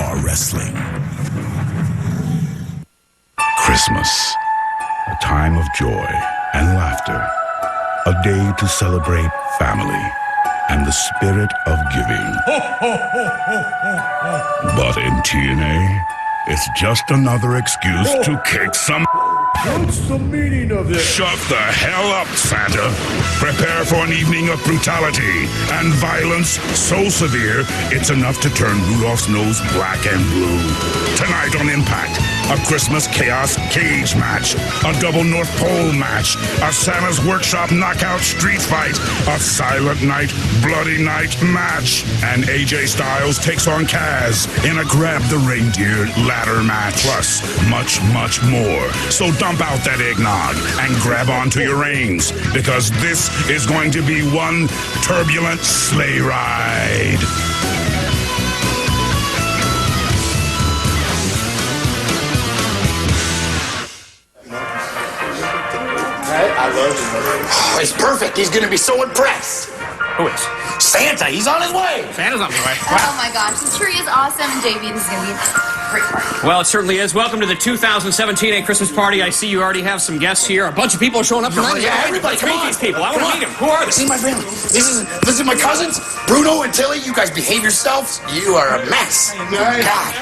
are wrestling. Christmas, a time of joy and laughter, a day to celebrate family and the spirit of giving. But in TNA, it's just another excuse to kick some. What's the meaning of this? Shut the hell up, Santa. Prepare for an evening of brutality and violence so severe it's enough to turn Rudolph's nose black and blue. Tonight on Impact, a Christmas Chaos cage match, a double North Pole match, a Santa's Workshop knockout street fight, a Silent Night, Bloody Night match, and AJ Styles takes on Kaz in a Grab the Reindeer ladder match. Plus, much, much more. So dump out that eggnog and grab onto your reins, because this is going to be one turbulent sleigh ride. I love him. Oh, he's perfect. He's going to be so impressed. Who is? Santa. He's on his way. Santa's on his way. Oh my gosh, this tree is awesome. JV, this is going to be a great party. Well, it certainly is. Welcome to the 2017 A Christmas Party. I see you already have some guests here. A bunch of people are showing up tonight. Yeah, everybody, Let's meet these people. I want to meet them. Who are they? See my family. This is my cousins, Bruno and Tilly. You guys behave yourselves. You are a mess. Nice. God.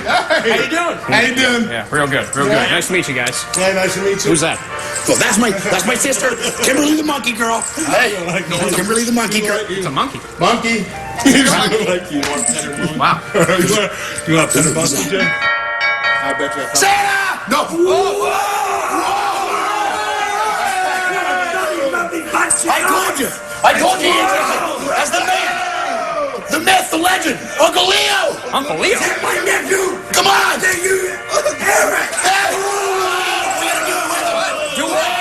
Hey. How you doing? How you doing? Yeah, real good. Real good. Nice to meet you guys. Yeah, nice to meet you. Who's that? Well, that's my sister, Kimberly the monkey girl. Hey, Kimberly the monkey girl. It's a monkey. Monkey. Like you want to Wow. you want to monkey, Jay? I bet you. Santa! No. Whoa. I told you. That's the man. The myth, the legend, Uncle Leo. Uncle Leo? That's my nephew. Come on. Eric. Do what?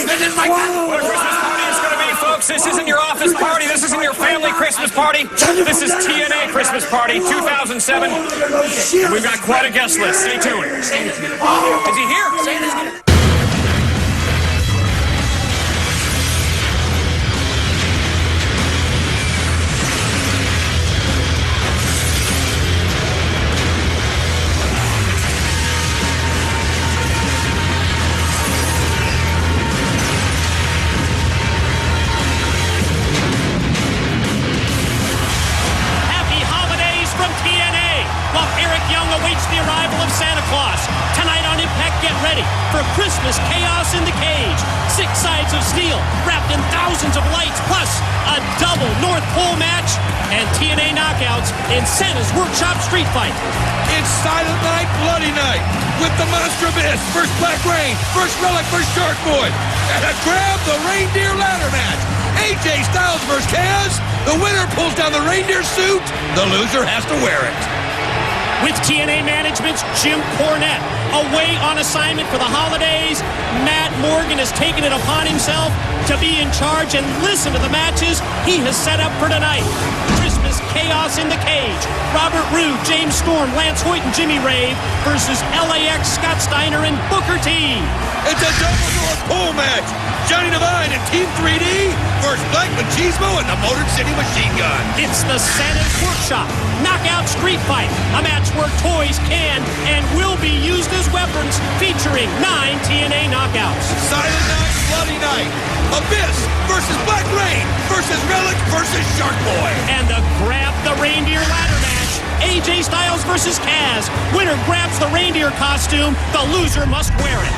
This is my What a Christmas party is going to be, folks. This isn't your office party. This isn't your family Christmas party. This is TNA Christmas Party 2007. And we've got quite a guest list. Stay tuned. Is he here? Awaits the arrival of Santa Claus. Tonight on Impact, get ready for Christmas chaos in the cage. 6 sides of steel wrapped in thousands of lights, plus a double North Pole match and TNA knockouts in Santa's Workshop street fight. It's Silent Night, Bloody Night, with the Monster Abyss versus Black Rain, versus Relic versus Shark Boy, and a Grab the Reindeer ladder match. AJ Styles versus Kaz. The winner pulls down the reindeer suit. The loser has to wear it. With TNA Management's Jim Cornette away on assignment for the holidays, Matt Morgan has taken it upon himself to be in charge and listen to the matches he has set up for tonight. Christmas Chaos in the Cage. Robert Roode, James Storm, Lance Hoyt, and Jimmy Rave versus LAX, Scott Steiner, and Booker T. It's a double North Pole match. Johnny Devine and Team 3D versus Black Machismo and the Motor City Machine Gun. It's the Santa's Workshop knockout street fight, a match where toys can and will be used as weapons, featuring 9 TNA knockouts. Silent Night, Bloody Night. Abyss versus Black Rain versus Relic versus Shark Boy. And the Grab the Reindeer ladder match. AJ Styles versus Kaz. Winner grabs the reindeer costume. The loser must wear it.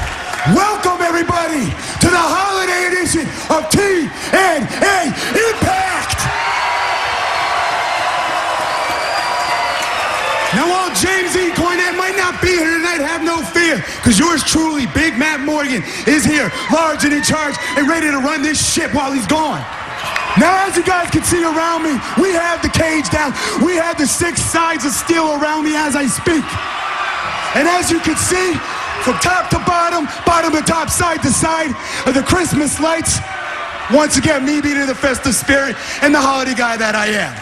Welcome, everybody, to the holiday edition of TNA Impact! Now, while James E. Cornette might not be here tonight, have no fear, because yours truly, Big Matt Morgan, is here, large and in charge, and ready to run this ship while he's gone. Now, as you guys can see around me, we have the cage down. We have the 6 sides of steel around me as I speak. And as you can see, from top to bottom, bottom to top, side to side, of the Christmas lights. Once again, me being in the festive spirit and the holiday guy that I am.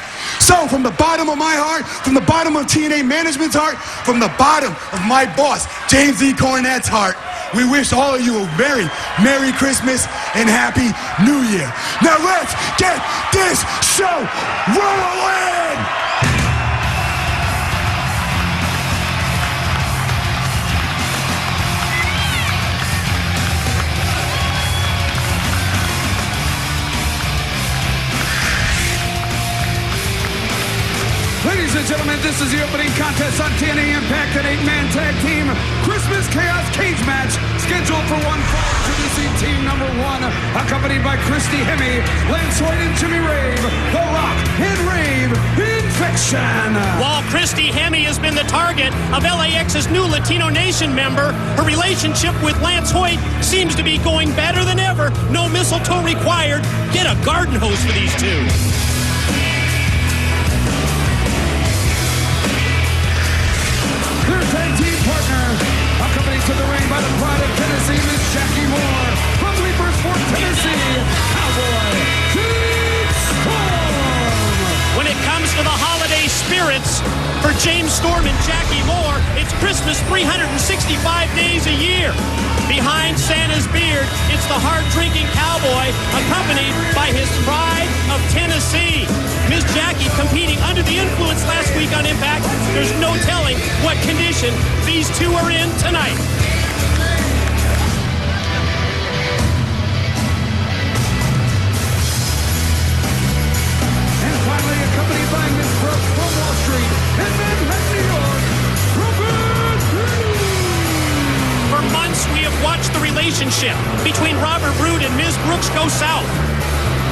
So from the bottom of my heart, from the bottom of TNA Management's heart, from the bottom of my boss, James E. Cornette's heart, we wish all of you a very Merry Christmas and Happy New Year. Now let's get this show rolling! Ladies and gentlemen, this is the opening contest on TNA Impact, an 8-man tag team Christmas Chaos cage match scheduled for one fall. Introducing team number 1, accompanied by Christy Hemme, Lance White and Jimmy Rave, The Rock and Rave Infection. While Christy Hemme has been the target of LAX's new Latino Nation member, her relationship with Lance Hoyt seems to be going better than ever. No mistletoe required. Get a garden hose for these two. Their tag team partner, accompanied to the ring by the pride of Tennessee, Miss Jackie Moore. From Leapersburg, Tennessee, Cowboy Pete Storm. When it comes to the holiday spirits, for James Storm and Jackie Moore, it's Christmas 365 days a year. Behind Santa's beard, it's the hard-drinking cowboy, accompanied by his pride of Tennessee. Miss Jackie competing under the influence last week on Impact. There's no telling what condition these two are in tonight. And finally, accompanied by Miss Brooks from Wall Street and Manhattan, New York, Robert Roode. For months, we have watched the relationship between Robert Roode and Ms. Brooks go south.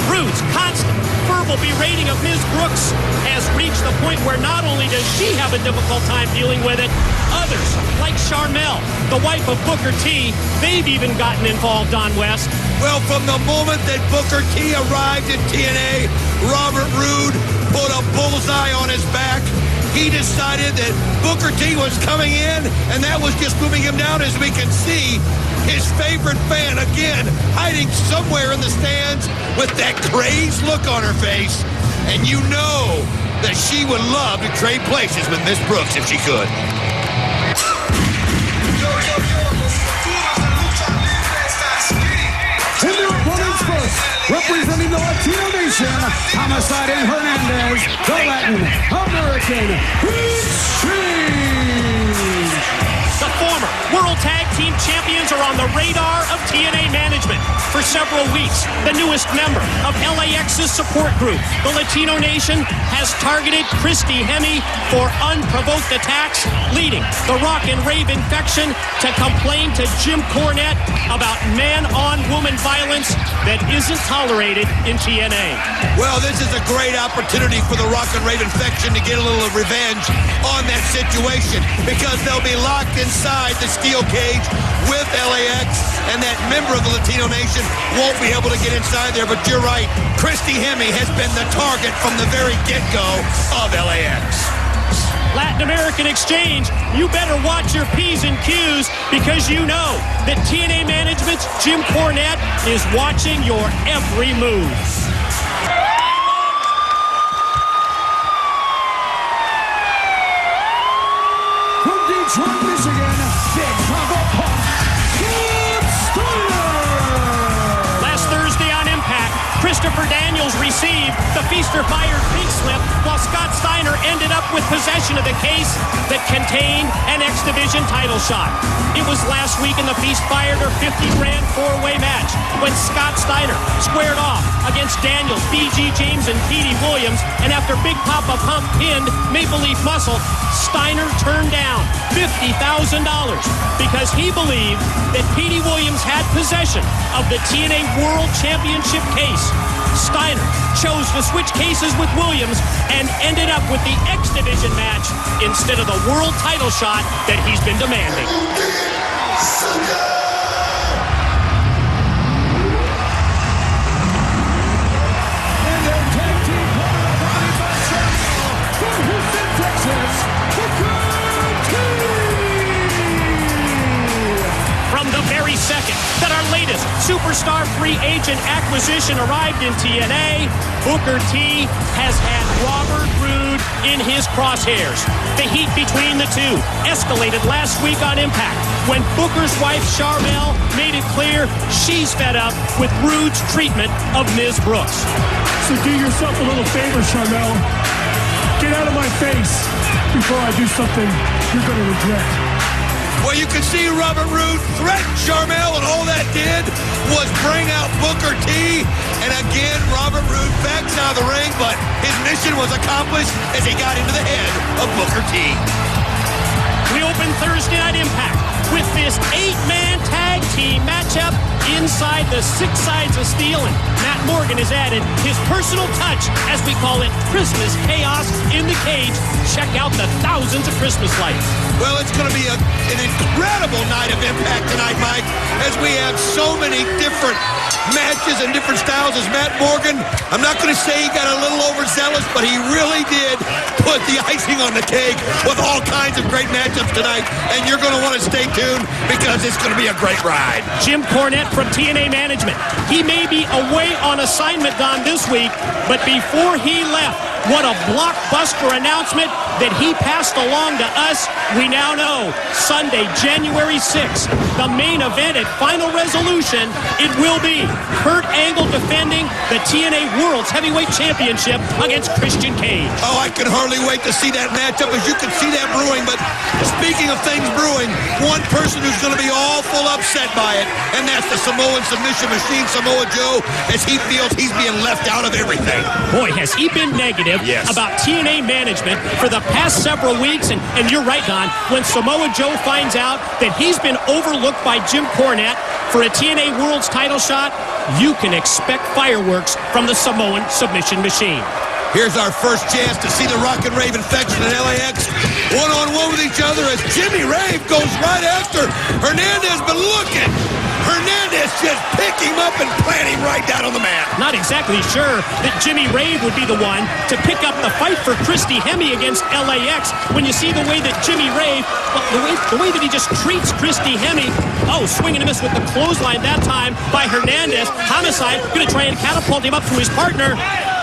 Roode's constant verbal berating of Ms. Brooks has reached the point where not only does she have a difficult time dealing with it, others, like Charmel, the wife of Booker T, they've even gotten involved on West. Well, from the moment that Booker T arrived at TNA, Robert Roode put a bullseye on his back. He decided that Booker T was coming in, and that was just moving him down, as we can see. His favorite fan, again, hiding somewhere in the stands with that crazed look on her face. And you know that she would love to trade places with Miss Brooks if she could. And their opponents first, representing the Latino Nation, Homicide and Hernandez, the Latin American Exchange. The former World Tag Team Champions are on the radar of TNA management. For several weeks, the newest member of LAX's support group, the Latino Nation, has targeted Christy Hemme for unprovoked attacks, leading the Rock and Rave Infection to complain to Jim Cornette about man-on-woman violence that isn't tolerated in TNA. Well, this is a great opportunity for the Rock and Rave Infection to get a little revenge on that situation, because they'll be locked inside the steel cage with LAX, and that member of the Latino Nation won't be able to get inside there. But you're right, Christy Hemme has been the target from the very get-go of LAX. Latin American Exchange, you better watch your P's and Q's, because you know that TNA management's Jim Cornette is watching your every move. From Detroit, Michigan, Big Papa Punk, Scott Steiner. Last Thursday on Impact, Christopher Daniels received the Feaster Fired pink slip, while Scott Steiner ended up with possession of the case that contained an X Division title shot. It was last week in the Feast Fired or 50 grand four-way match when Scott Steiner squared off against Daniels, B.G. James, and Petey Williams, and after Big Papa Pump pinned Maple Leaf Muscle, Steiner turned down $50,000 because he believed that Petey Williams had possession of the TNA World Championship case. Steiner chose to switch cases with Williams and ended up with the X Division match instead of the world title shot that he's been demanding. And their tag team partner, accompanied by Charmel, from Houston, Texas, Booker T. From the very second that our Our latest superstar free agent acquisition arrived in TNA. Booker T has had Robert Roode in his crosshairs. The heat between the two escalated last week on Impact when Booker's wife Charmel made it clear she's fed up with Roode's treatment of Ms. Brooks. So do yourself a little favor, Charmel. Get out of my face before I do something you're going to regret. Well, you can see Robert Roode threatened Charmel, and all that did was bring out Booker T. And again, Robert Roode backs out of the ring, but his mission was accomplished as he got into the head of Booker T. We open Thursday Night Impact with this 8-man tag team matchup inside the Six Sides of Steel, and Matt Morgan has added his personal touch, as we call it, Christmas chaos in the cage. Check out the thousands of Christmas lights. Well, it's going to be an incredible night of Impact tonight, Mike, as we have so many different matches and different styles. As Matt Morgan, I'm not going to say he got a little overzealous, but he really did put the icing on the cake with all kinds of great matchups tonight, and you're going to want to stay tuned because it's going to be a great ride. Jim Cornette from TNA Management. He may be away on assignment, Don, this week, but before he left, what a blockbuster announcement that he passed along to us. We now know Sunday, January 6th, the main event at Final Resolution, it will be Kurt Angle defending the TNA World's Heavyweight Championship against Christian Cage. Oh, I can hardly wait to see that matchup, as you can see that brewing. But speaking of things brewing, one person who's going to be awful upset by it, and that's the Samoan submission machine, Samoa Joe, as he feels he's being left out of everything. Boy, has he been negative about TNA management for the past several weeks. And you're right, Don, when Samoa Joe finds out that he's been overlooked by Jim Cornette for a TNA World's title shot, you can expect fireworks from the Samoan submission machine. Here's our first chance to see the Rock and Rave Infection and LAX one-on-one with each other as Jimmy Rave goes right after Hernandez, but look at Hernandez just pick him up and plant him right down on the mat. Not exactly sure that Jimmy Rave would be the one to pick up the fight for Christy Hemme against LAX when you see the way that Jimmy Rave, the way that he just treats Christy Hemme. Oh, swing and a miss with the clothesline that time by Hernandez. Homicide going to try and catapult him up to his partner.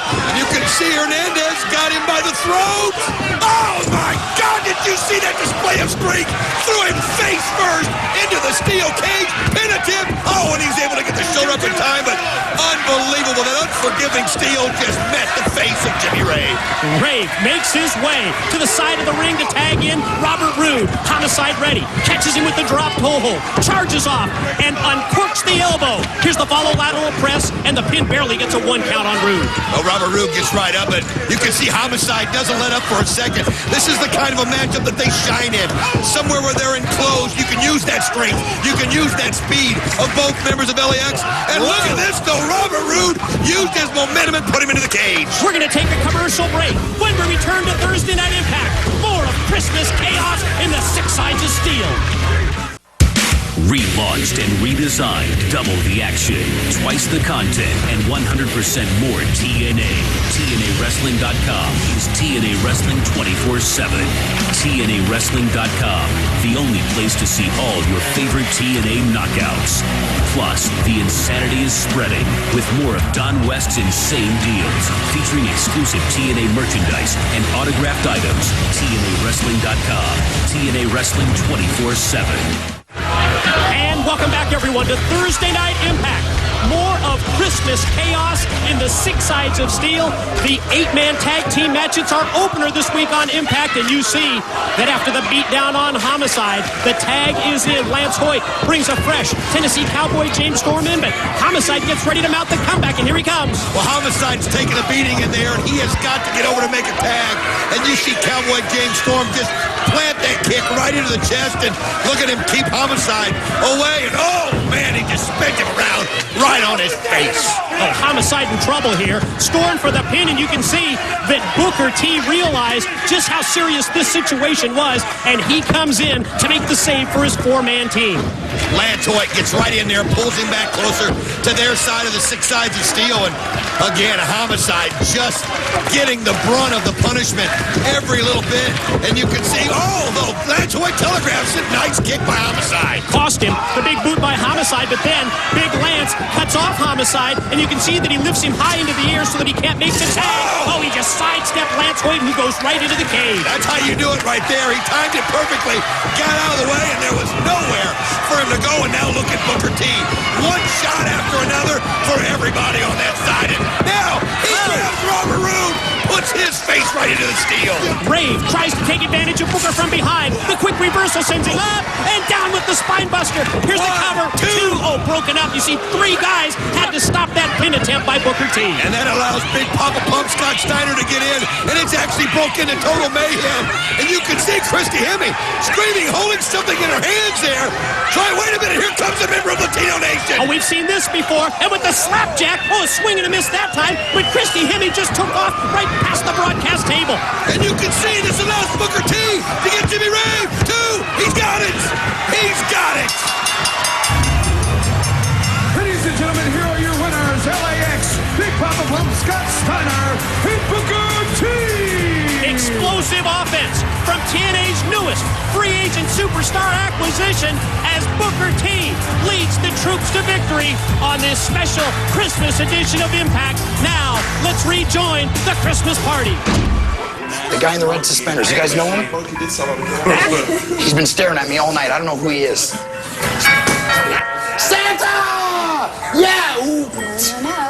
And you can see Hernandez got him by the throat. Oh, my God, did you see that display of strength? Threw him face first into the steel cage, pin attempt. Oh, and he's able to get the shoulder up in time, but unbelievable. That unforgiving steel just met the face of Jimmy Rave. Rave makes his way to the side of the ring to tag in Robert Roode. Homicide ready. Catches him with the drop toe hold. Charges off and uncorks the elbow. Here's the follow lateral press, and the pin barely gets a 1 count on Roode. Oh, Robert Roode gets right up, and you can see Homicide doesn't let up for a second. This is the kind of a matchup that they shine in. Somewhere where they're enclosed, you can use that strength. You can use that speed of both members of LAX. And look at this, though. Robert Roode used his momentum and put him into the cage. We're going to take a commercial break. When we return to Thursday Night Impact, more of Christmas chaos in the Six Sides of Steel. Relaunched and redesigned, double the action, twice the content, and 100% more TNA. TNAWrestling.com is TNA Wrestling 24/7. TNAWrestling.com, the only place to see all your favorite TNA knockouts. Plus, the insanity is spreading with more of Don West's insane deals, featuring exclusive TNA merchandise and autographed items. TNAWrestling.com, TNA Wrestling 24/7. And welcome back, everyone, to Thursday Night Impact. More of Christmas chaos in the Six Sides of Steel. The 8-man tag team match. It's our opener this week on Impact, and you see that after the beatdown on Homicide, the tag is in. Lance Hoyt brings a fresh Tennessee Cowboy James Storm in, but Homicide gets ready to mount the comeback, and here he comes. Well, Homicide's taking a beating in there, and he has got to get over to make a tag. And you see Cowboy James Storm just plant that kick right into the chest, and look at him keep Homicide away. And oh, man, he just spins him around right on his face. Oh, Homicide in trouble here. Storm for the pin, and you can see that Booker T realized just how serious this situation was, and he comes in to make the save for his 4-man team. Lance Hoyt gets right in there, pulls him back closer to their side of the Six Sides of Steel, and again, Homicide just getting the brunt of the punishment every little bit, and you can see, oh, the Lance Hoyt telegraphs it. Nice kick by Homicide. cost him the big boot by Homicide, but then Big Lance cuts off Homicide, and you can see that he lifts him high into the air so that he can't make the tag. Oh, he just sidestepped Lance Hoyt, who goes right into the cage. That's how you do it right there. He timed it perfectly, got out of the way, and there was nowhere for him to go. And now look at Booker T. One shot after another for everybody on that side. And now he grabs Robert Roode, puts his face right into the steel. Rave tries to take advantage of Booker from behind. The quick reversal sends him up and down with the spine buster. Here's the cover. Two. Oh, broken up. You see, three guys had to stop that pin attempt by Booker T. And that allows Big Papa Pump Scott Steiner to get in, and it's actually broke into total mayhem. And you can see Christy Hemme screaming, holding something in her hands there. Wait a minute, here comes a member of Latino Nation. Oh, we've seen this before. And with the slapjack, a swing and a miss that time, but Christy Hemme just took off right past the broadcast table. And you can see this allows Booker T to get Jimmy Rave. Two. He's got it. He's got it. Ladies and gentlemen, here are your winners, LAX, Big Papa Pump Scott Steiner, and Booker T. Explosive offense from TNA's newest free agent superstar acquisition as Booker T leads the troops to victory on this special Christmas edition of Impact. Now, let's rejoin the Christmas party. The guy in the red suspenders, you guys know him? He's been staring at me all night. I don't know who he is. Santa! Yeah! Ooh.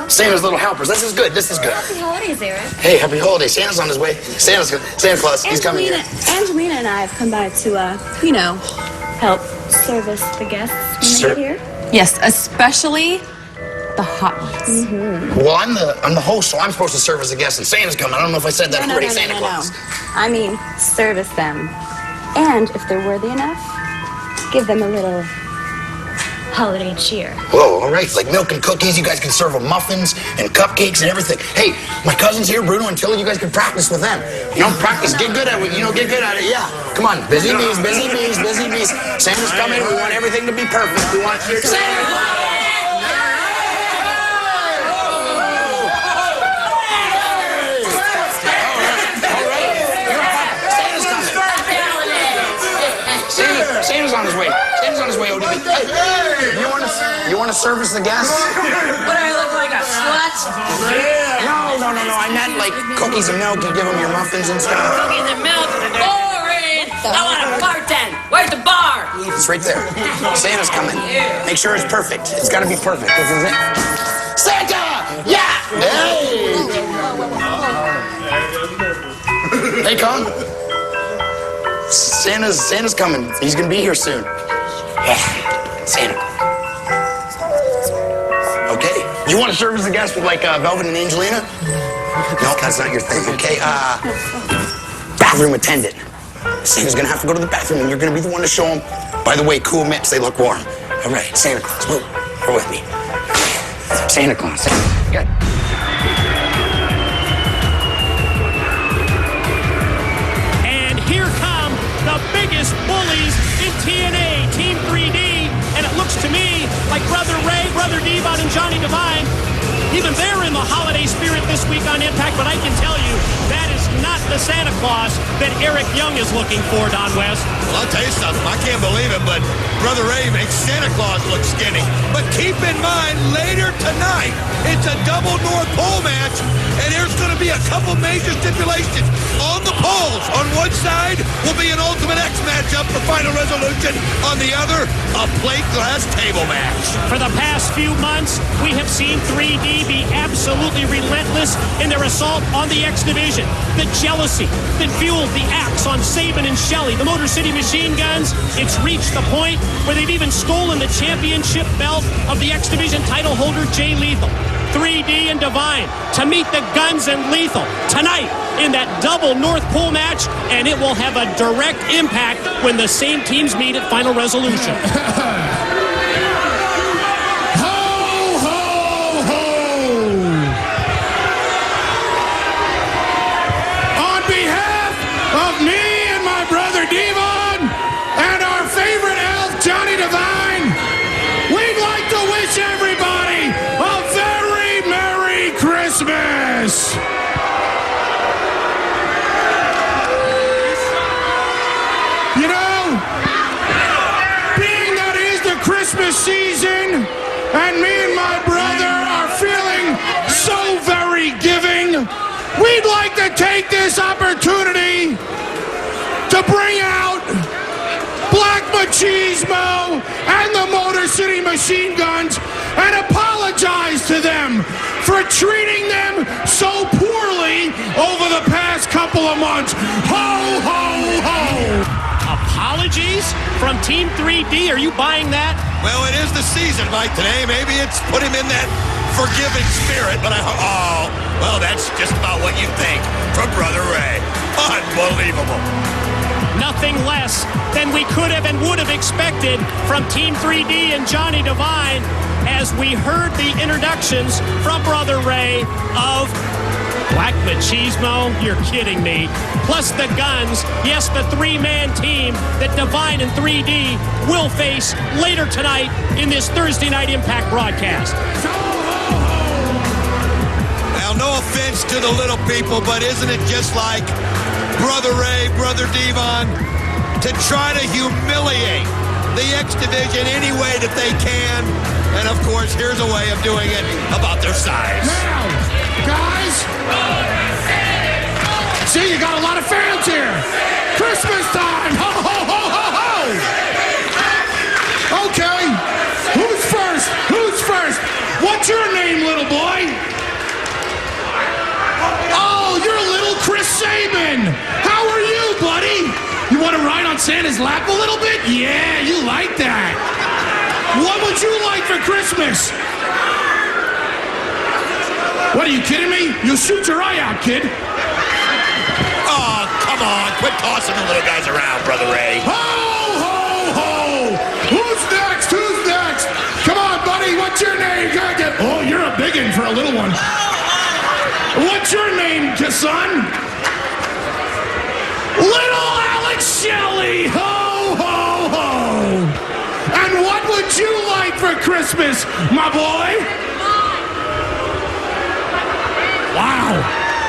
Santa's little helpers. This is good. This is good. Happy holidays, Eric. Hey, happy holidays. Santa's on his way. Santa Claus. He's coming here. Angelina and I have come by to, help service the guests when they get here. Yes, especially the hot ones. Well, I'm the host, so I'm supposed to serve as a guest, and Santa's coming. I don't know if I said that already. Santa Claus. I mean, service them. And if they're worthy enough, give them a little holiday cheer. Whoa, all right. It's like milk and cookies. You guys can serve them muffins and cupcakes and everything. Hey, my cousins here, Bruno and Tilly, you guys can practice with them. Practice. Get good at it. Get good at it. Yeah. Come on. Busy bees, busy bees, busy bees. Santa's coming. We want everything to be perfect. We want Santa. Santa's on his way. Santa's on his way, ODB. Hey, you want to service the guests? What, do I look like a slut? No. I meant like cookies and milk. You give them your muffins and stuff. Cookies and milk? Boring! I want a bartend. Where's the bar? It's right there. Santa's coming. Make sure it's perfect. It's got to be perfect. This is it. Santa! Yeah! Hey! Hey, Con. Santa's coming. He's gonna be here soon. Yeah, Santa. Okay. You want to serve as a guest with like Velvet and Angelina? No, that's not your thing. Okay. Bathroom attendant. Santa's gonna have to go to the bathroom, and you're gonna be the one to show him. By the way, cool mitts. They look warm. All right, Santa Claus. Move. Go with me. Santa Claus. Good. Biggest bullies in TNA, Team 3D, and it looks to me like Brother Ray, Brother Devon, and Johnny Devine, even they're in the holiday spirit this week on Impact, but I can tell you that is not the Santa Claus that Eric Young is looking for, Don West. Well, I'll tell you something. I can't believe it, but Brother Ray makes Santa Claus look skinny. But keep in mind, later tonight, it's a double North Pole match, and there's going to be a couple major stipulations. On the poles, on one side will be an Ultimate X matchup for final resolution. On the other, a plate glass table match. For the past few months, we have seen 3D be absolutely relentless in their assault on the X Division. The jealousy that fueled the axe on Sabin and Shelley, the Motor City Machine Guns, it's reached the point where they've even stolen the championship belt of the X Division title holder, Jay Lethal. 3D and Divine to meet the Guns and Lethal tonight in that double North Pole match, and it will have a direct impact when the same teams meet at Final Resolution. On behalf of me and my brother Devon and our favorite elf, Johnny Devine, we'd like to wish everybody a very Merry Christmas. You know, being that is the Christmas season, and me and my brother are feeling so very giving. We'd like to take this opportunity to bring out Black Machismo and the Motor City Machine Guns and apologize to them for treating them so poorly over the past couple of months. Ho, ho, ho! Apologies from Team 3D. Are you buying that? Well, it is the season, Mike, today. Maybe it's put him in that forgiving spirit, but well, that's just about what you think from Brother Ray. Unbelievable. Nothing less than we could have and would have expected from Team 3D and Johnny Devine as we heard the introductions from Brother Ray of Black Machismo. You're kidding me. Plus the Guns. Yes, the three-man team that Devine and 3D will face later tonight in this Thursday Night Impact broadcast. Now, no offense to the little people, but isn't it just like Brother Ray, Brother Devon, to try to humiliate the X Division any way that they can? And of course, here's a way of doing it about their size. Now, guys, see, you got a lot of fans here. Christmas time. Ho, ho, ho, ho, ho. Okay, who's first? Who's first? What's your name, little boy? Oh, you're little Chris Sabin. How are you, buddy? You want to ride on Santa's lap a little bit? Yeah, you like that. What would you like for Christmas? What, are you kidding me? You'll shoot your eye out, kid. Oh, come on. Quit tossing the little guys around, Brother Ray. Ho, ho, ho. Who's next? Who's next? Come on, buddy. What's your name? Oh, you're a big one for a little one. What's your name, son? Little Alex Shelley. Ho, ho, ho. And what would you like for Christmas, my boy? Wow.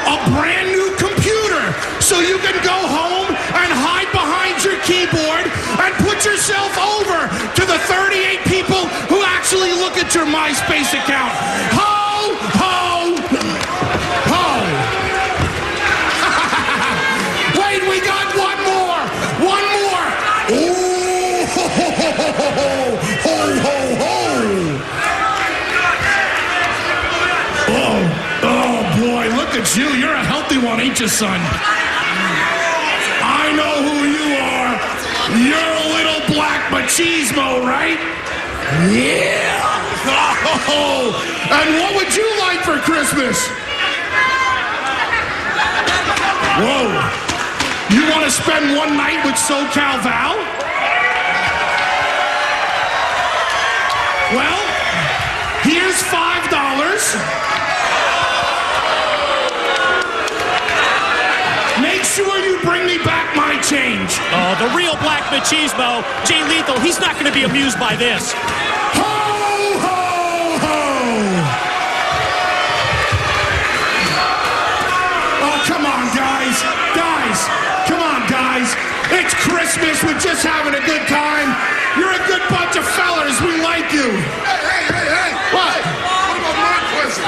A brand new computer so you can go home and hide behind your keyboard and put yourself over to the 38 people who actually look at your MySpace account. Ho, ho, ho. Wait, we got one more. One more. Ooh, ho, ho, ho, ho, ho, ho, ho. Oh, boy, look at you. You're a healthy one, ain't you, son? I know who you are. You're a little Black Machismo, right? Yeah. Oh, and what would you like for Christmas? Whoa. You want to spend one night with SoCal Val? Well, here's $5. Make sure you bring me back my change. Oh, the real Black Machismo, Jay Lethal, he's not going to be amused by this. Ho, ho, ho! Oh, come on, guys. Guys, come on, guys. It's Christmas. We're just having a good time. You're a good bunch of fellers. We like you. Hey. What? What about my present?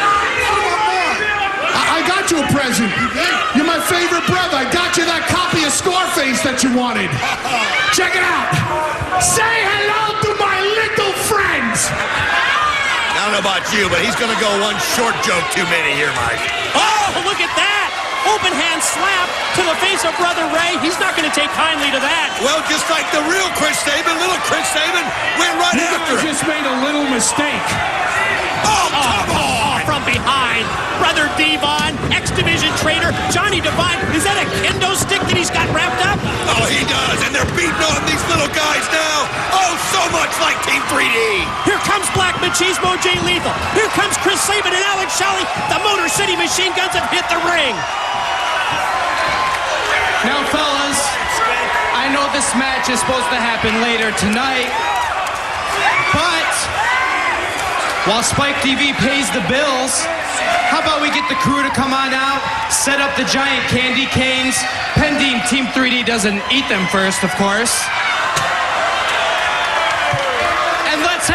I got you a present. You're my favorite brother. I got you that copy of Scarface that you wanted. Check it out. Say hello to my little friends. I don't know about you, but he's going to go one short joke too many here, Mike. Oh, look at that. Open hand slap to the face of Brother Ray. He's not going to take kindly to that. Well, just like the real Chris Sabin, little Chris Sabin went right after him. You just made a little mistake. Oh, come on. From behind, Brother Devon, X-Division trainer, Johnny Devine. Is that a kendo stick that he's got wrapped up? Oh, he does, and they're beating on these little guys now. Oh, so much like Team 3D. Here comes Black Machismo, Jay Lethal. Here comes Chris Sabin and Alex Shelley. The Motor City Machine Guns have hit the ring. Now, fellas, I know this match is supposed to happen later tonight, but while Spike TV pays the bills, how about we get the crew to come on out, set up the giant candy canes, pending Team 3D doesn't eat them first, of course. And let's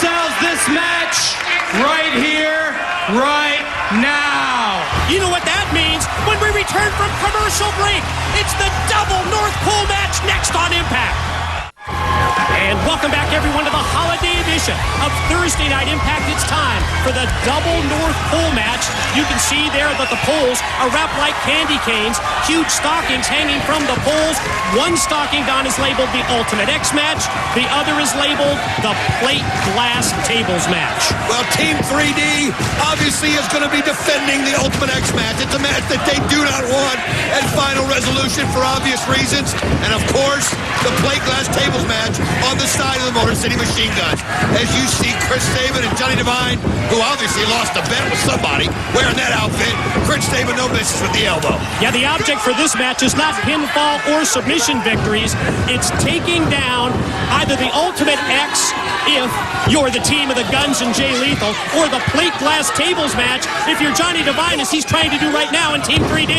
themselves this match right here, right now. You know what that means? When we return from commercial break, it's the double North Pole match next on Impact. And welcome back, everyone, to the holiday edition of Thursday Night Impact. It's time for the double North Pole match. You can see there that the poles are wrapped like candy canes, huge stockings hanging from the poles. One stocking, Don, is labeled the Ultimate X match. The other is labeled the Plate Glass Tables match. Well, Team 3D obviously is going to be defending the Ultimate X match. It's a match that they do not want at Final Resolution for obvious reasons. And, of course, the Plate Glass Tables match on the side of the Motor City Machine Guns. As you see Chris Sabin and Johnny Devine, who obviously lost a bet with somebody, wearing that outfit. Chris Sabin, no business with the elbow. Yeah, the object for this match is not pinfall or submission victories. It's taking down either the Ultimate X, if you're the team of the Guns and Jay Lethal, or the Plate Glass Tables match if you're Johnny Devine, as he's trying to do right now in Team 3D.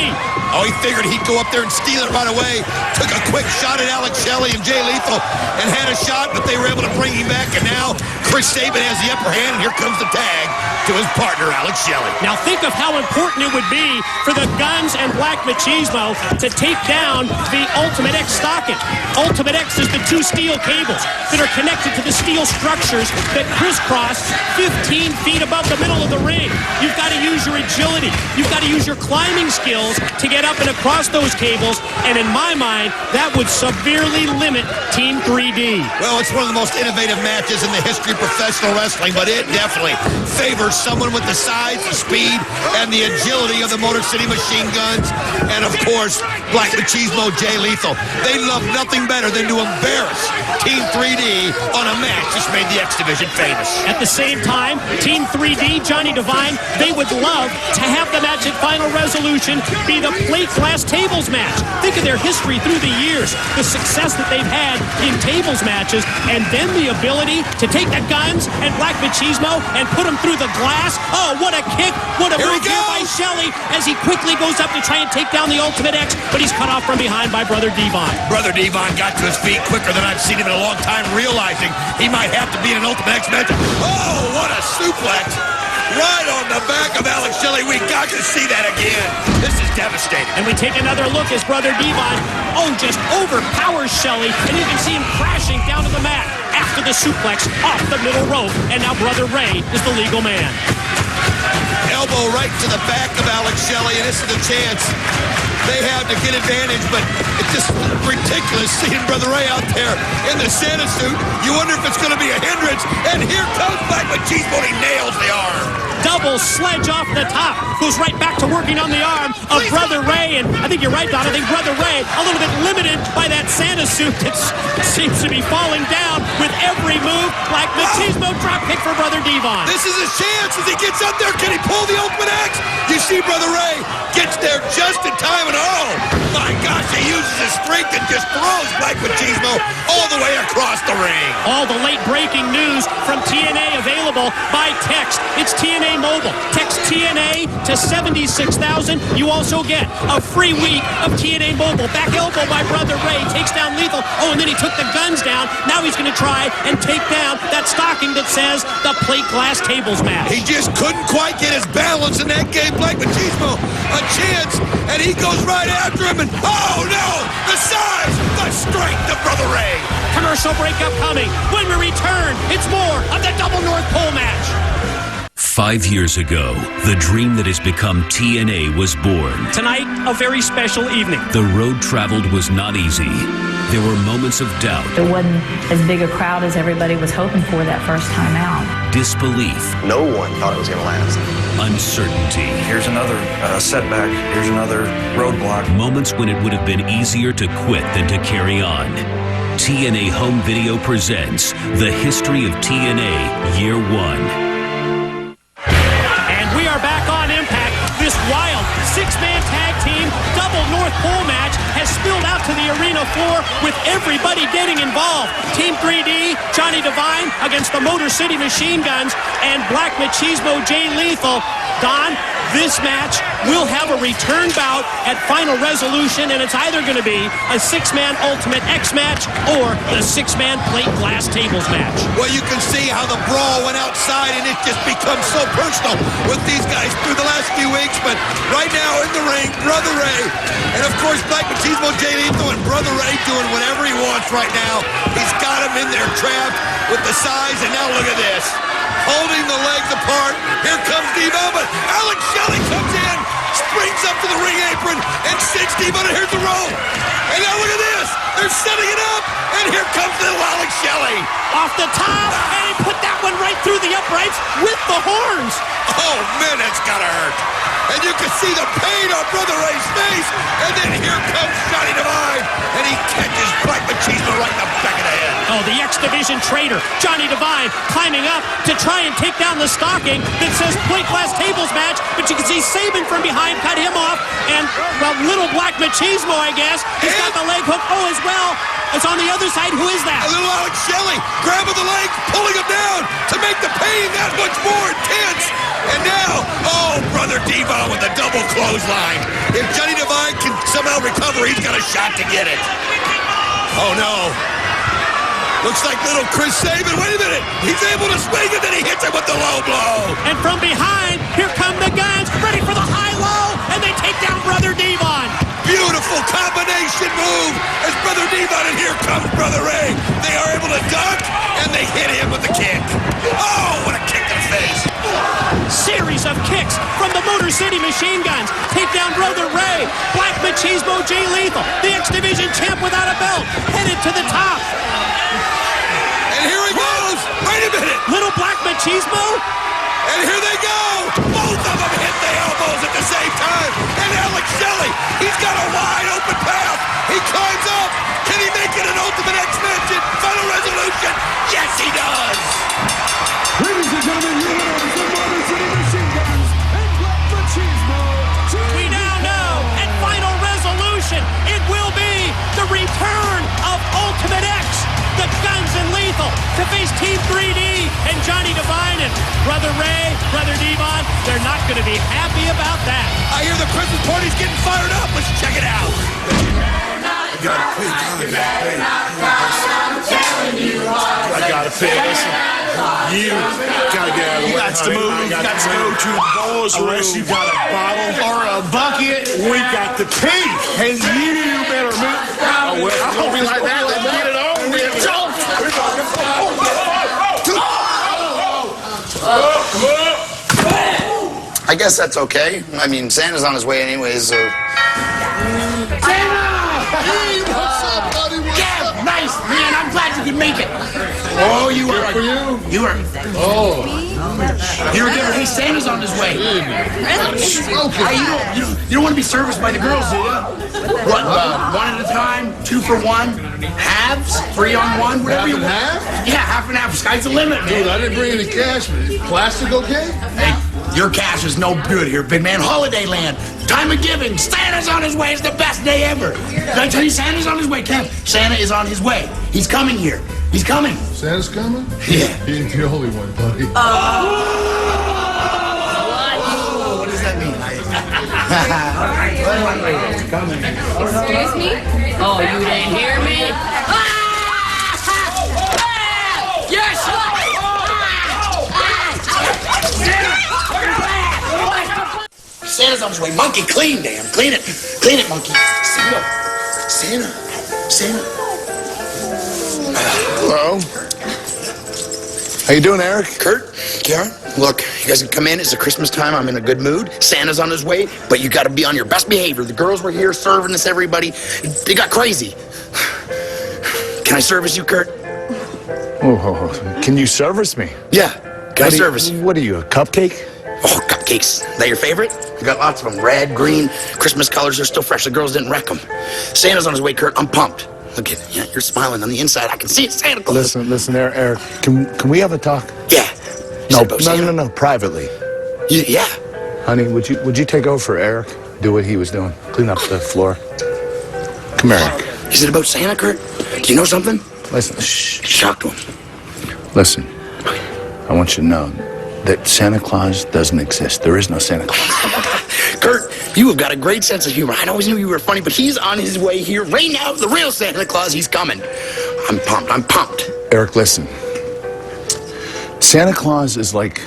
Oh, he figured he'd go up there and steal it right away. Took a quick shot at Alex Shelley and Jay Lethal and had a shot, but they were able to bring him back. And now Chris Sabin has the upper hand, and here comes the tag to his partner, Alex Shelley. Now think of how important it would be for the Guns and Black Machismo to take down the Ultimate X stocking. Ultimate X is the two steel cables that are connected to the steel structures that crisscross 15 feet above the middle of the ring. You've got to use your agility. You've got to use your climbing skills to get up and across those cables, and in my mind, that would severely limit Team 3D. Well, it's one of the most innovative matches in the history of professional wrestling, but it definitely favors someone with the size, the speed, and the agility of the Motor City Machine Guns, and of course, Black Machismo Jay Lethal. They love nothing better than to embarrass Team 3D on a match just made the X Division famous. At the same time, Team 3D, Johnny Devine, they would love to have the match at Final Resolution be the Plate Glass Tables match. Think of their history through the years, the success that they've had in tables matches, and then the ability to take the Guns and Black Machismo and put them through the glass. Oh, what a kick, what a move here by Shelley as he quickly goes up to try and take down the Ultimate X, but he's cut off from behind by Brother Devon. Brother Devon got to his feet quicker than I've seen him in a long time, realizing he might have to be in an Ultimate X match. Oh, what a suplex! Right on the back of Alex Shelley. We got to see that again. This is devastating. And we take another look as Brother Devon, just overpowers Shelley, and you can see him crashing down to the mat after the suplex off the middle rope. And now Brother Ray is the legal man. Elbow right to the back of Alex Shelley, and this is the chance they have to get advantage, but it's just ridiculous seeing Brother Ray out there in the Santa suit. You wonder if it's going to be a hindrance, and here comes Black Machismo, and he nails the arm. Double sledge off the top. Goes right back to working on the arm of Brother Ray. And I think you're right, Don. I think Brother Ray, a little bit limited by that Santa suit that seems to be falling down with every move. Black Machismo drop kick for Brother Devon. This is his chance as he gets up there. Can he pull the Ultimate X? You see Brother Ray gets there just in time, and oh, my gosh, he uses his strength and just throws Black Machismo all the way across the ring. All the late breaking news from TNA available by text. It's TNA Mobile. Text TNA to 76,000. You also get a free week of TNA Mobile. Back elbow by Brother Ray. Takes down Lethal. Oh, and then he took the Guns down. Now he's going to try and take down that stocking that says the Plate Glass Tables match. He just couldn't quite get his balance, and that gave Black Machismo a chance, and he goes right after him, and oh no! The size, the strength of Brother Ray. Commercial break upcoming. When we return, it's more of the Double North Pole match. 5 years ago, the dream that has become TNA was born. Tonight, a very special evening. The road traveled was not easy. There were moments of doubt. There wasn't as big a crowd as everybody was hoping for that first time out. Disbelief. No one thought it was going to last. Uncertainty. Here's another setback. Here's another roadblock. Moments when it would have been easier to quit than to carry on. TNA Home Video presents The History of TNA Year 1. Back on Impact, this wild six-man tag team double North Pole match has spilled out to the arena floor with everybody getting involved. Team 3D, Johnny Johnny Devine against the Motor City Machine Guns and Black Machismo Jay Lethal. Don, this match will have a return bout at Final Resolution, and it's either going to be a six-man Ultimate X match or the six-man plate glass tables match. Well, you can see how the brawl went outside, and it just becomes so personal with these guys through the last few weeks. But right now in the ring, Brother Ray, and of course Black Machismo Jay Lethal, and Brother Ray doing whatever he wants right now. He's got him in there trapped with the size, and now look at this. Holding the legs apart. Here comes Devo, but Alex Shelley comes in, springs up to the ring apron, and sends Devo, and here's the roll. And now look at this. They're setting it up, and here comes little Alex Shelley. Off the top, and he put that one right through the uprights with the horns. Oh, man, that's gotta hurt. And you can see the pain on Brother Ray's face. And then here comes Johnny Devine, and he catches Black Machismo right in the back of the head. Oh, the X Division traitor, Johnny Devine, climbing up to try and take down the stocking that says plate glass tables match, but you can see Sabin from behind cut him off, and, well, little Black Machismo, I guess, he's got the leg hook, as well. It's on the other side. Who is that? A little Alex Shelley grabbing the leg, pulling him down to make the pain that much more intense. And now, oh, Brother Devon with a double clothesline. If Johnny Devine can somehow recover, he's got a shot to get it. Oh, no. Looks like little Chris Sabin. Wait a minute. He's able to swing, and then he hits him with the low blow. And from behind, here come the Guns, ready for the high-low, and they take down Brother Devon. Beautiful combination move as Brother Devon, and here comes Brother Ray. They are able to duck, and they hit him with the kick. Oh, what a kick to the face. Series of kicks from the Motor City Machine Guns. Take down Brother Ray. Black Machismo Jay Lethal, the X Division champ without a belt, headed to the top. And here he goes. Wait a minute. Little Black Machismo. And here they go. Both of them hit the elbows at the same time. And Alex Shelley, he's got a wide open path. He climbs up. Can he make it an Ultimate X match in Final Resolution? Yes, he does. Ladies and gentlemen, you know the Motor City Machine Guns and Black Machismo. We now know at Final Resolution it will be the return of Ultimate X. The Guns and Lethal to face Team 3D and Johnny Devine and Brother Ray, Brother Devon. They're not going to be happy about that. I hear the Christmas party's getting fired up. Let's check it out. I gotta pay. Listen, you gotta get out of the way. You got to move. You got to go to the boys' room. Unless you got a bottle or a bucket, we got to pee. And you better move. Oh, well, I'm gonna be like that. Let's get it on. I guess that's okay. I mean, Santa's on his way anyways, so... Santa! Hey, what's up, buddy? What's up? Nice, man. I'm glad you could make it. Oh, you are. For you? You are. Oh. You were different. Hey, Santa's on his way. Okay. You don't want to be serviced by the girls, do you? What? One at a time, 2 for 1, halves, 3 on 1, whatever you want. Half? Yeah, half and half. Sky's the limit, man. Dude, I didn't bring any cash. Is plastic okay? Hey, your cash is no good here, big man. Holiday land. Time of giving. Santa's on his way. It's the best day ever. Did I tell you Santa's on his way, Kev? Santa is on his way. He's coming here. He's coming. Santa's coming? Yeah. He ain't the only one, buddy. What does that mean? Excuse me? Oh, you didn't hear me? Yes! Santa's on his way. Monkey, clean, damn. Clean it. Clean it, monkey. Santa. Santa. Santa. Hello. How you doing, Eric? Kurt, Karen, look, you guys can come in. It's Christmas time. I'm in a good mood. Santa's on his way, but you got to be on your best behavior. The girls were here serving us, everybody. They got crazy. Can I service you, Kurt? Oh, can you service me? Yeah. Can I service you? What are you, a cupcake? Oh, cupcakes. That your favorite? We got lots of them. Red, green, Christmas colors. They're still fresh. The girls didn't wreck them. Santa's on his way, Kurt. I'm pumped. Look at you. You're smiling on the inside. I can see it. Santa Claus. Listen there, Eric. Can we have a talk? Yeah. No. Privately. Yeah. Honey, would you take over for Eric? Do what he was doing. Clean up the floor. Come here, Eric. Is it about Santa, Kurt? Do you know something? Listen. Shh. Talk to him. Listen, I want you to know that Santa Claus doesn't exist. There is no Santa Claus. Kurt, you have got a great sense of humor. I always knew you were funny, but he's on his way here right now. The real Santa Claus, he's coming. I'm pumped. I'm pumped. Eric, listen. Santa Claus is like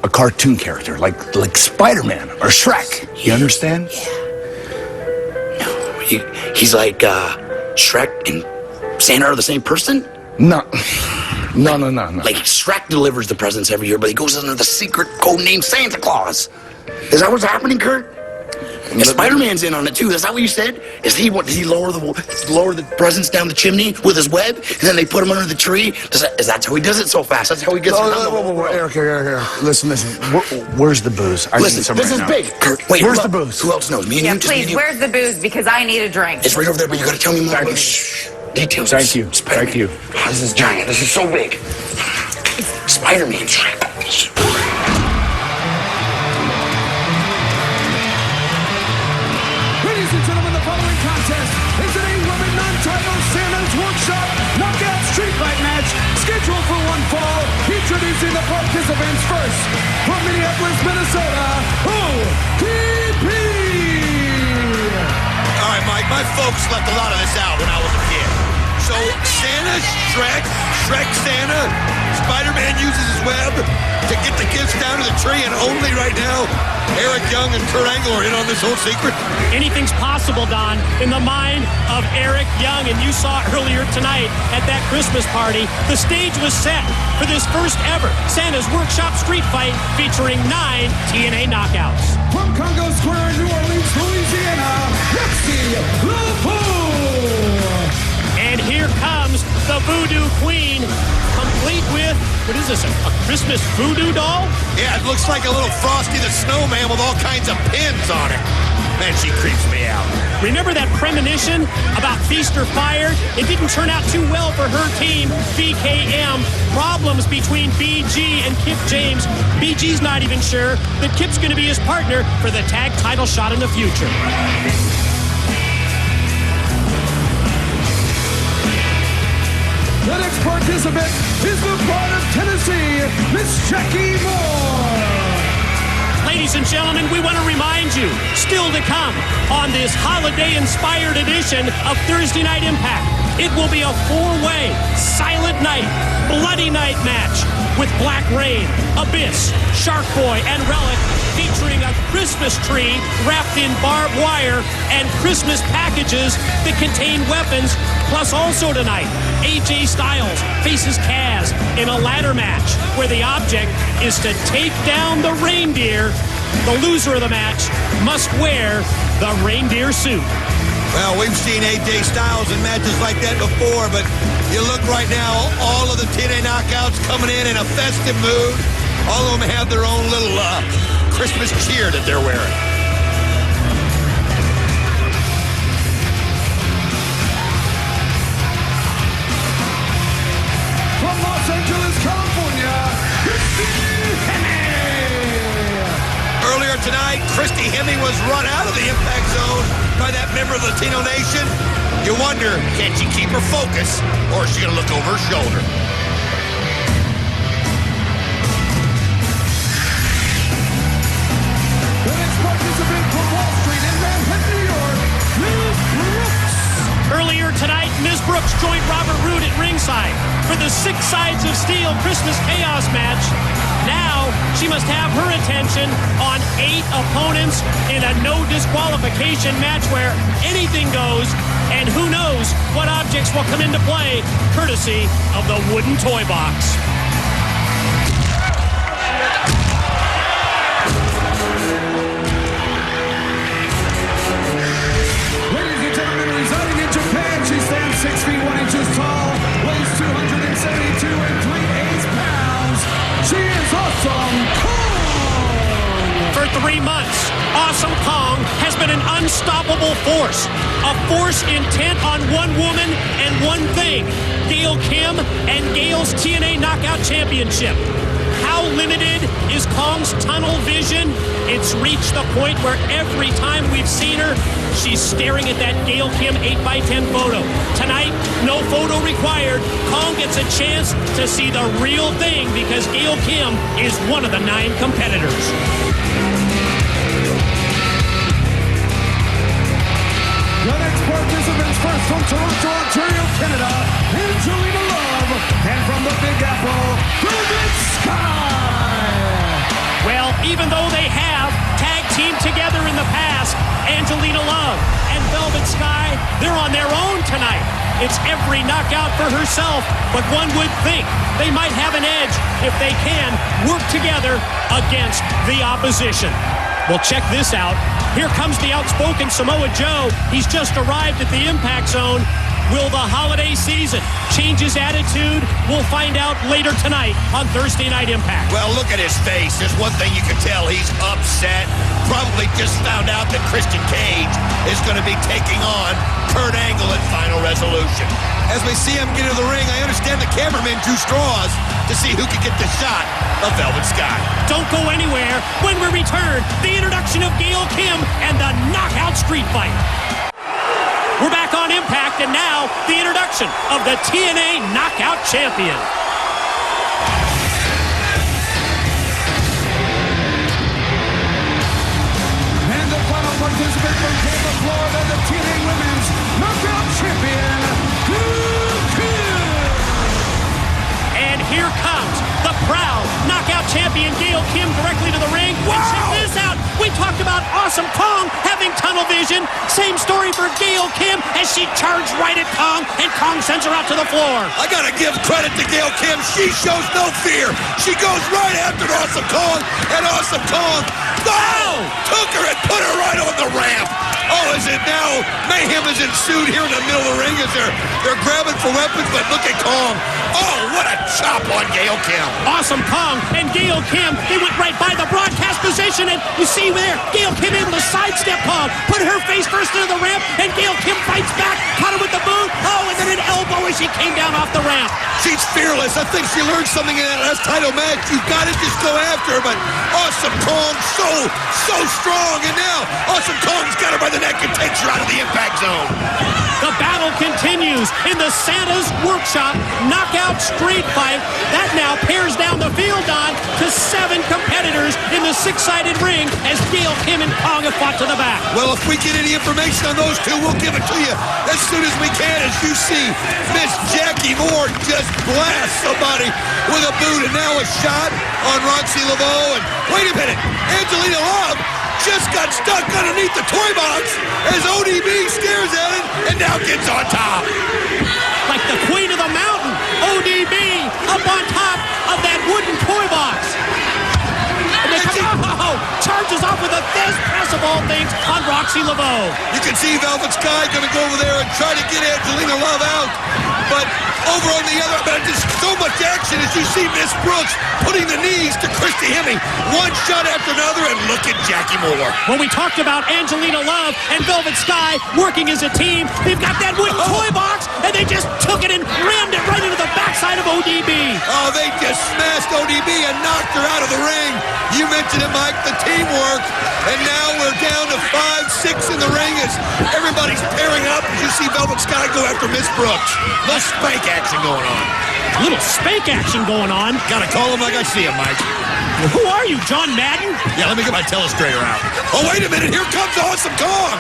a cartoon character, like Spider-Man or Shrek. You understand? Yeah. No, he's like Shrek and Santa are the same person? No. No. Like Shrek delivers the presents every year, but he goes under the secret code name Santa Claus. Is that what's happening, Kurt? And Spider-Man's in on it too. Is that what you said? Does he lower the presents down the chimney with his web, and then they put them under the tree? Is that how he does it so fast? That's how he gets it done. Whoa, Eric. Listen. Where's the booze? I Listen, this is big. Kurt, wait, where's the booze? Who else knows? Me and Yeah, you. Just please, me and you. where's the booze? Because I need a drink. It's right over there, but you gotta tell me more about it. Details. Thank you. Thank you. Oh, this is giant. This is so big. Spider-Man Shrek. Ladies and gentlemen, the following contest is an 8-woman non-title Santa's Workshop knockout street fight match scheduled for one fall. Introducing the participants first from Minneapolis, Minnesota, OPP. All right, Mike, my folks left a lot of this out when I was a kid. So Santa, Shrek Santa, Spider-Man uses his web to get the gifts down to the tree, and only right now, Eric Young and Kurt Angle are in on this whole secret. Anything's possible, Don, in the mind of Eric Young, and you saw earlier tonight at that Christmas party, the stage was set for this first ever Santa's Workshop street fight featuring 9 TNA knockouts. From Congo Square, New Orleans, Louisiana, Lexi LaFour. And here comes the Voodoo Queen, complete with, what is this, a Christmas voodoo doll? Yeah, it looks like a little Frosty the Snowman with all kinds of pins on it. Man, she creeps me out. Remember that premonition about Feast or Fire? It didn't turn out too well for her team, BKM. Problems between BG and Kip James. BG's not even sure that Kip's going to be his partner for the tag title shot in the future. The next participant is the Pride of Tennessee, Miss Jackie Moore. Ladies and gentlemen, we want to remind you, still to come on this holiday-inspired edition of Thursday Night Impact, it will be a 4-way, silent night, bloody night match with Black Rain, Abyss, Shark Boy, and Relic, featuring a Christmas tree wrapped in barbed wire and Christmas packages that contain weapons. Plus also tonight, AJ Styles faces Kaz in a ladder match where the object is to take down the reindeer. The loser of the match must wear the reindeer suit. Well, we've seen AJ Styles in matches like that before, but you look right now, all of the TNA knockouts coming in a festive mood. All of them have their own little Christmas cheer that they're wearing. From Los Angeles, California, Christy Hemme. Earlier tonight, Christy Hemme was run out of the Impact Zone by that member of the Latino Nation. You wonder, can she keep her focus, or is she going to look over her shoulder? The next participant from Wall Street in Manhattan, New York, Ms. Brooks. Earlier tonight, Ms. Brooks joined Robert Roode at ringside for the Six Sides of Steel Christmas Chaos match. Now, she must have her attention on 8 opponents in a no disqualification match where anything goes, and who knows what objects will come into play, courtesy of the wooden toy box. Ladies and gentlemen, residing in Japan, she stands 6 feet 1 inches tall, weighs 272 pounds. She is Awesome Kong! For 3 months, Awesome Kong has been an unstoppable force. A force intent on one woman and one thing, Gail Kim and Gail's TNA Knockout Championship. How limited is Kong's tunnel vision? It's reached the point where every time we've seen her, she's staring at that Gail Kim 8x10 photo. Tonight, no photo required. Kong gets a chance to see the real thing because Gail Kim is one of the 9 competitors. The next participants first from Toronto, Ontario, Canada, Angelina Love, and from the Big Apple, Velvet Sky. Well, even though they have tag teamed together in the past, Angelina Love and Velvet Sky, they're on their own tonight. It's every knockout for herself, but one would think they might have an edge if they can work together against the opposition. Well, check this out. Here comes the outspoken Samoa Joe. He's just arrived at the Impact Zone. Will the holiday season change his attitude? We'll find out later tonight on Thursday Night Impact. Well, look at his face. There's one thing you can tell. He's upset. Probably just found out that Christian Cage is going to be taking on Kurt Angle at Final Resolution. As we see him get into the ring, I understand the cameraman drew straws to see who could get the shot of Velvet Sky. Don't go anywhere. When we return, the introduction of Gail Kim and the knockout street fight. We're back on Impact, and now the introduction of the TNA Knockout Champion. And the final participant from Tampa, Florida, the TNA Women's Knockout Champion, Gail Kim. And here comes the proud knockout champion Gail Kim directly to the ring. Wow. And check this out. We talked about Awesome Kong having tunnel vision. Same story for Gail Kim as she charged right at Kong, and Kong sends her out to the floor. I gotta give credit to Gail Kim. She shows no fear. She goes right after Awesome Kong, and Awesome Kong took her and put her right on the ramp. Oh, is it now? Mayhem has ensued here in the middle of the ring as they're grabbing for weapons, but look at Kong. Oh, what a chop on Gail Kim. Awesome Kong and Gail Kim, they went right by the broadcast position, and you see there, Gail Kim able to sidestep Kong, put her face first into the ramp, and Gail Kim fights back, caught her with the boot, and then an elbow as she came down off the ramp. She's fearless. I think she learned something in that last title match. You've got to just go after her, but Awesome Kong so strong, and now Awesome Kong's got her by the neck and takes her out of the Impact Zone. The battle continues in the Santa's Workshop knockout street fight. That now pairs down the field, Don, to 7 competitors in the 6-sided ring as Gail Kim and Kong have fought to the back. Well, if we get any information on those two, we'll give it to you as soon as we can. As you see, Miss Jackie Moore just blast somebody with a boot, and now a shot on Roxy Laveau. And wait a minute, Angelina Love just got stuck underneath the toy box as ODB stares at it and now gets on top. Like the queen of the mountain, ODB up on top of that wooden toy box. And they charges off with a fist press of all things on Roxy Laveau. You can see Velvet Sky going to go over there and try to get Angelina Love out. But over on the other, but just so much action as you see Miss Brooks putting the knees to Christy Hemme. One shot after another, and look at Jackie Moore. When we talked about Angelina Love and Velvet Sky working as a team, they've got that wooden toy box, and they just took it and rammed it right into the backside of ODB. Oh, they just smashed ODB and knocked her out of the ring. You mentioned it, Mike, the teamwork. And now we're down to 5-6 in the ring as everybody's pairing up as you see Velvet Sky go after Miss Brooks. Little spank action going on. Little spank action going on. Gotta call him like I see him, Mike. Who are you, John Madden? Yeah, let me get my telestrator out. Oh, wait a minute. Here comes Awesome Kong.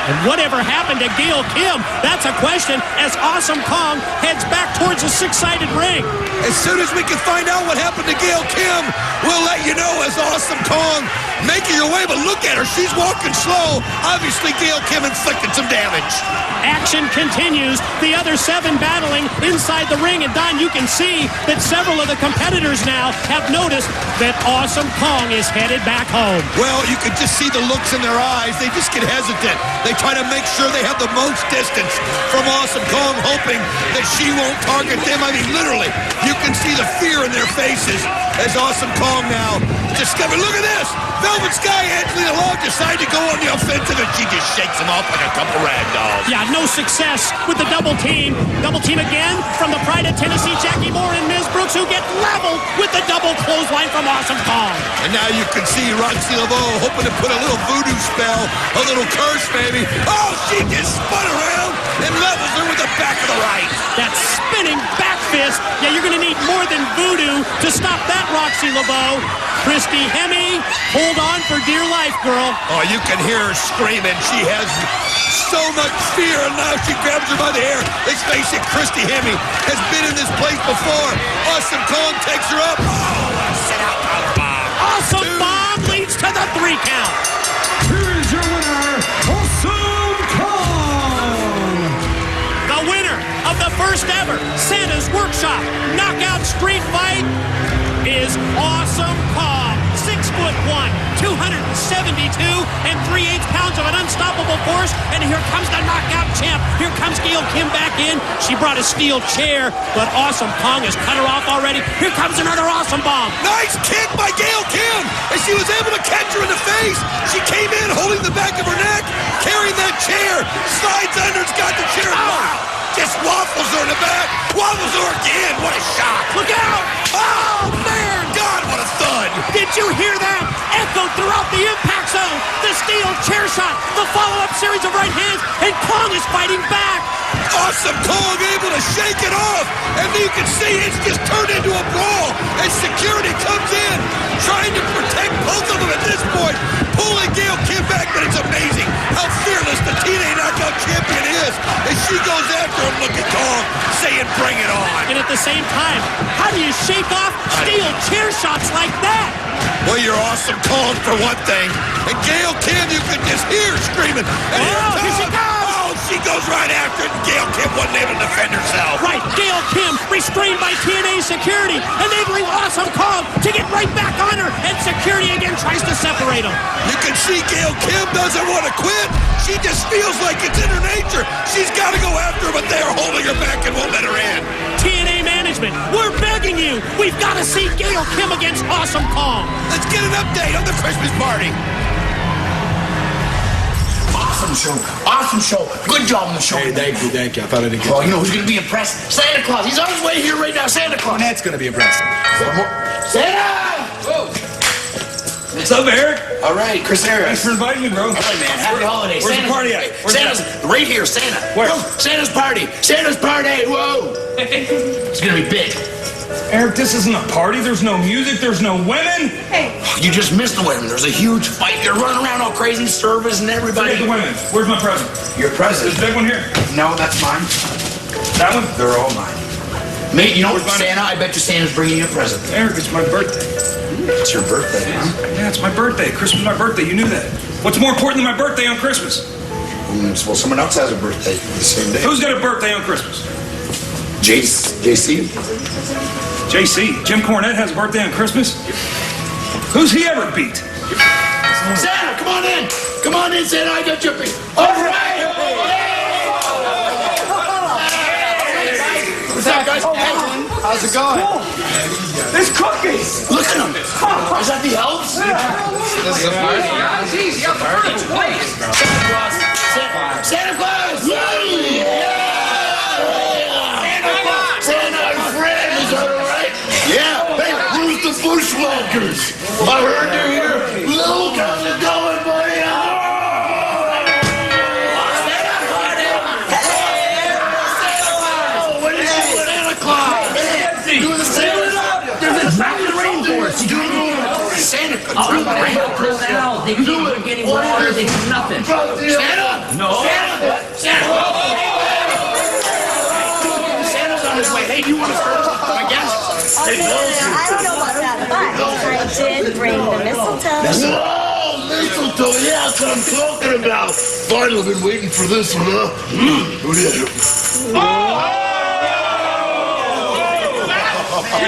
And whatever happened to Gail Kim? That's a question as Awesome Kong heads back towards the 6-sided ring. As soon as we can find out what happened to Gail Kim, we'll let you know as Awesome Kong making her way. But look at her. She's walking slow. Obviously, Gail Kim inflicted some damage. Action continues. The other 7 battling inside the ring. And Don, you can see that several of the competitors now have noticed that Awesome Kong is headed back home. Well, you can just see the looks in their eyes. They just get hesitant. They try to make sure they have the most distance from Awesome Kong, hoping that she won't target them. I mean, literally, you can see the fear in their faces as Awesome Kong now discovered. Look at this! Velvet Sky, Angelina Love decide to go on the offensive, and she just shakes them off like a couple rag dolls. Yeah, no success with the double team. Double team again from the Pride of Tennessee, Jackie Moore and Ms. Brooks. folks, who get leveled with the double clothesline from Awesome Kong. And now you can see Roxy Laveau hoping to put a little voodoo spell, a little curse maybe. Oh, she just spun around and levels her with the back of the right. That spinning back fist. Yeah, you're going to need more than voodoo to stop that, Roxy Laveau. Christy Hemme, hold on for dear life, girl. Oh, you can hear her screaming. She has so much fear, and now she grabs her by the hair. Let's face it, Christy Hemme has been in this place before. Awesome Kong takes her up. Oh, a sit-out powerbomb. Awesome Bomb leads to the 3 count. Here is your winner, Awesome Kong. The winner of the first ever Santa's Workshop Knockout Street Fight is Awesome Kong. 6'1", 272 and 3/8 pounds of an unstoppable force. And here comes the knockout champ. Here comes Gail Kim back in. She brought a steel chair, but Awesome Kong has cut her off already. Here comes another Awesome Bomb. Nice kick by Gail Kim, and she was able to catch her in the face. She came in holding the back of her neck, carrying that chair, slides under, it's got the chair. Wow! Just waffles her in the back, waffles her again. What a shot! Look out! Oh man, God, what a thud! Did you hear that? Echoed throughout the impact zone. The steel chair shot, the follow-up series of right hands, and Kong is fighting back. Awesome Kong able to shake it off, and you can see it's just turned into a brawl, and security comes in, trying to protect both of them at this point, pulling Gail Kim back, but it's amazing how fearless the TNA Knockout Champion is, as she goes after him. Look at Kong saying, bring it on. And at the same time, how do you shake off steel chair shots like that? Well, you're Awesome Kong for one thing, and Gail Kim, you can just hear screaming, and here she goes! Oh, she goes right after it, and Gail Kim wasn't able to defend herself. Right, Gail Kim restrained by TNA security, enabling Awesome Kong to get right back on her, and security again tries to separate them. You can see Gail Kim doesn't want to quit. She just feels like it's in her nature. She's got to go after her, but they're holding her back and won't let her in. TNA management, we're begging you. We've got to see Gail Kim against Awesome Kong. Let's get an update on the Christmas party. Awesome show. Awesome show. Good job on the show. Hey, thank you. I thought I did good. Well, you know who's going to be impressed? Santa Claus. He's on his way here right now. Santa Claus. That's going to be impressive. Santa! Whoa. What's up, Eric? All right, Chris Harris. Thanks for inviting me, bro. All right, man. Happy holidays. Where's the party at? Santa's right here, Santa. Where? Whoa, Santa's party. Santa's party. Whoa. It's going to be big. Eric, this isn't a party. There's no music. There's no women. Hey. You just missed the women. There's a huge fight. They're running around all crazy, service and everybody. Forget the women. Where's my present? Your present? This big one here? No, that's mine. That one? They're all mine. Mate, you know what, Santa? I bet you Santa's bringing you a present. Eric, it's my birthday. It's your birthday, huh? Yeah, it's my birthday. Christmas is my birthday. You knew that. What's more important than my birthday on Christmas? Well, someone else has a birthday the same day. Who's got a birthday on Christmas? JC. JC. Jim Cornette has a birthday on Christmas? Who's he ever beat? Santa, come on in. Come on in, Santa. I got your beat. All right. What's up, guys? How's it going? There's cookies. Look at them. Is that the elves? This is a party. It's easy. Up front, please. Santa Claus. Santa, friend, is that all right? Yeah. Hey, who's the bushwalkers? I heard they're here. Look, how's it going, buddy? Santa Pull out. They keep getting water. They do nothing. Santa? No. Santa. Santa's on his way. Hey, do you want to start my guest? I don't know about that, but I did bring the mistletoe. Oh, mistletoe. Yeah, that's what I'm talking about. Finally, been waiting for this one, huh? You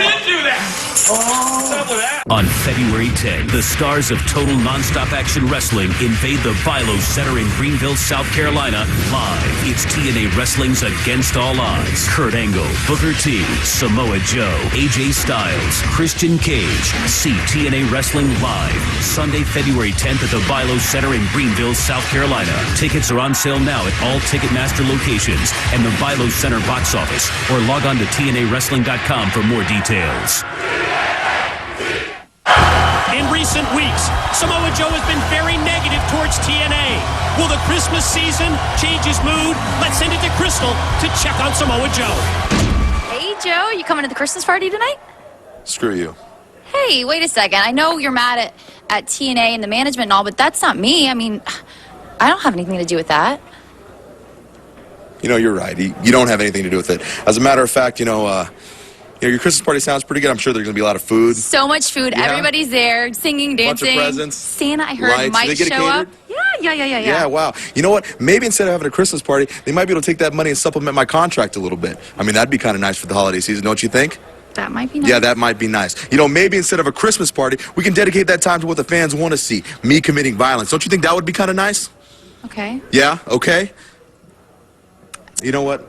didn't do that. What's up with that? On February 10, the stars of Total Nonstop Action Wrestling invade the Vilo Center in Greenville, South Carolina, live. It's TNA Wrestling's Against All Odds. Kurt Angle, Booker T, Samoa Joe, AJ Styles, Christian Cage. See TNA Wrestling live Sunday, February 10th at the Vilo Center in Greenville, South Carolina. Tickets are on sale now at all Ticketmaster locations and the Vilo Center box office, or log on to TNAWrestling.com for more more details. In recent weeks, Samoa Joe has been very negative towards TNA. Will the Christmas season change his mood? Let's send it to Crystal to check on Samoa Joe. Hey, Joe, you coming to the Christmas party tonight? Screw you. Hey, wait a second. I know you're mad at TNA and the management and all, but that's not me. I mean, I don't have anything to do with that. You know, you're right. You don't have anything to do with it. As a matter of fact, your Christmas party sounds pretty good. I'm sure there's going to be a lot of food. So much food. Yeah. Everybody's there, singing, dancing. Bunch of presents. Santa, I heard, Lights. might Do they get show up. catered? Yeah. Wow. You know what? Maybe instead of having a Christmas party, they might be able to take that money and supplement my contract a little bit. I mean, that'd be kind of nice for the holiday season, don't you think? That might be nice. Yeah, that might be nice. Maybe instead of a Christmas party, we can dedicate that time to what the fans want to see, me committing violence. Don't you think that would be kind of nice? Okay. Yeah? Okay? You know what?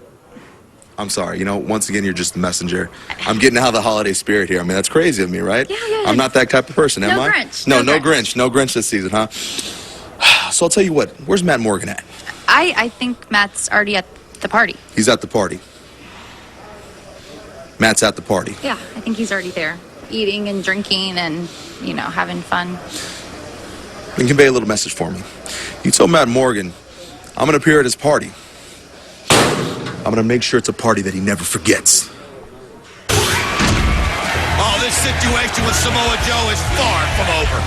I'm sorry. Once again, you're just the messenger. I'm getting out of the holiday spirit here. I mean, that's crazy of me, right? Yeah. I'm not that type of person, am I? Grinch. No Grinch. No Grinch this season, huh? So I'll tell you what. Where's Matt Morgan at? I think Matt's already at the party. He's at the party. Matt's at the party. Yeah, I think he's already there. Eating and drinking and, having fun. Then convey a little message for me. You told Matt Morgan, I'm going to appear at his party. I'm going to make sure it's a party that he never forgets. Oh, this situation with Samoa Joe is far from over.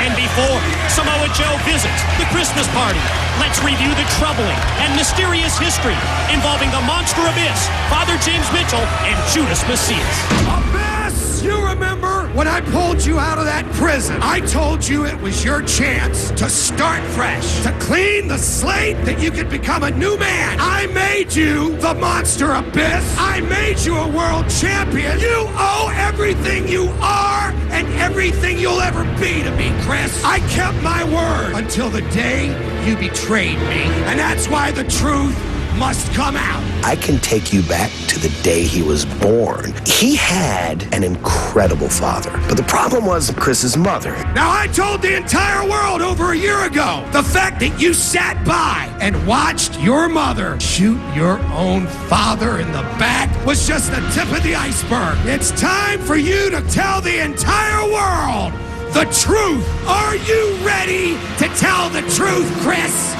And before Samoa Joe visits the Christmas party, let's review the troubling and mysterious history involving the Monster Abyss, Father James Mitchell, and Judas Macias. Abyss! You remember when I pulled you out of that prison? I told you it was your chance to start fresh, to clean the slate, that you could become a new man. I made you the Monster Abyss. I made you a world champion. You owe everything you are and everything you'll ever be to me, Chris. I kept my word until the day you betrayed me. And that's why the truth must come out. I can take you back to the day he was born. He had an incredible father. But the problem was Chris's mother. Now, I told the entire world over a year ago, the fact that you sat by and watched your mother shoot your own father in the back was just the tip of the iceberg. It's time for you to tell the entire world the truth. Are you ready to tell the truth, Chris?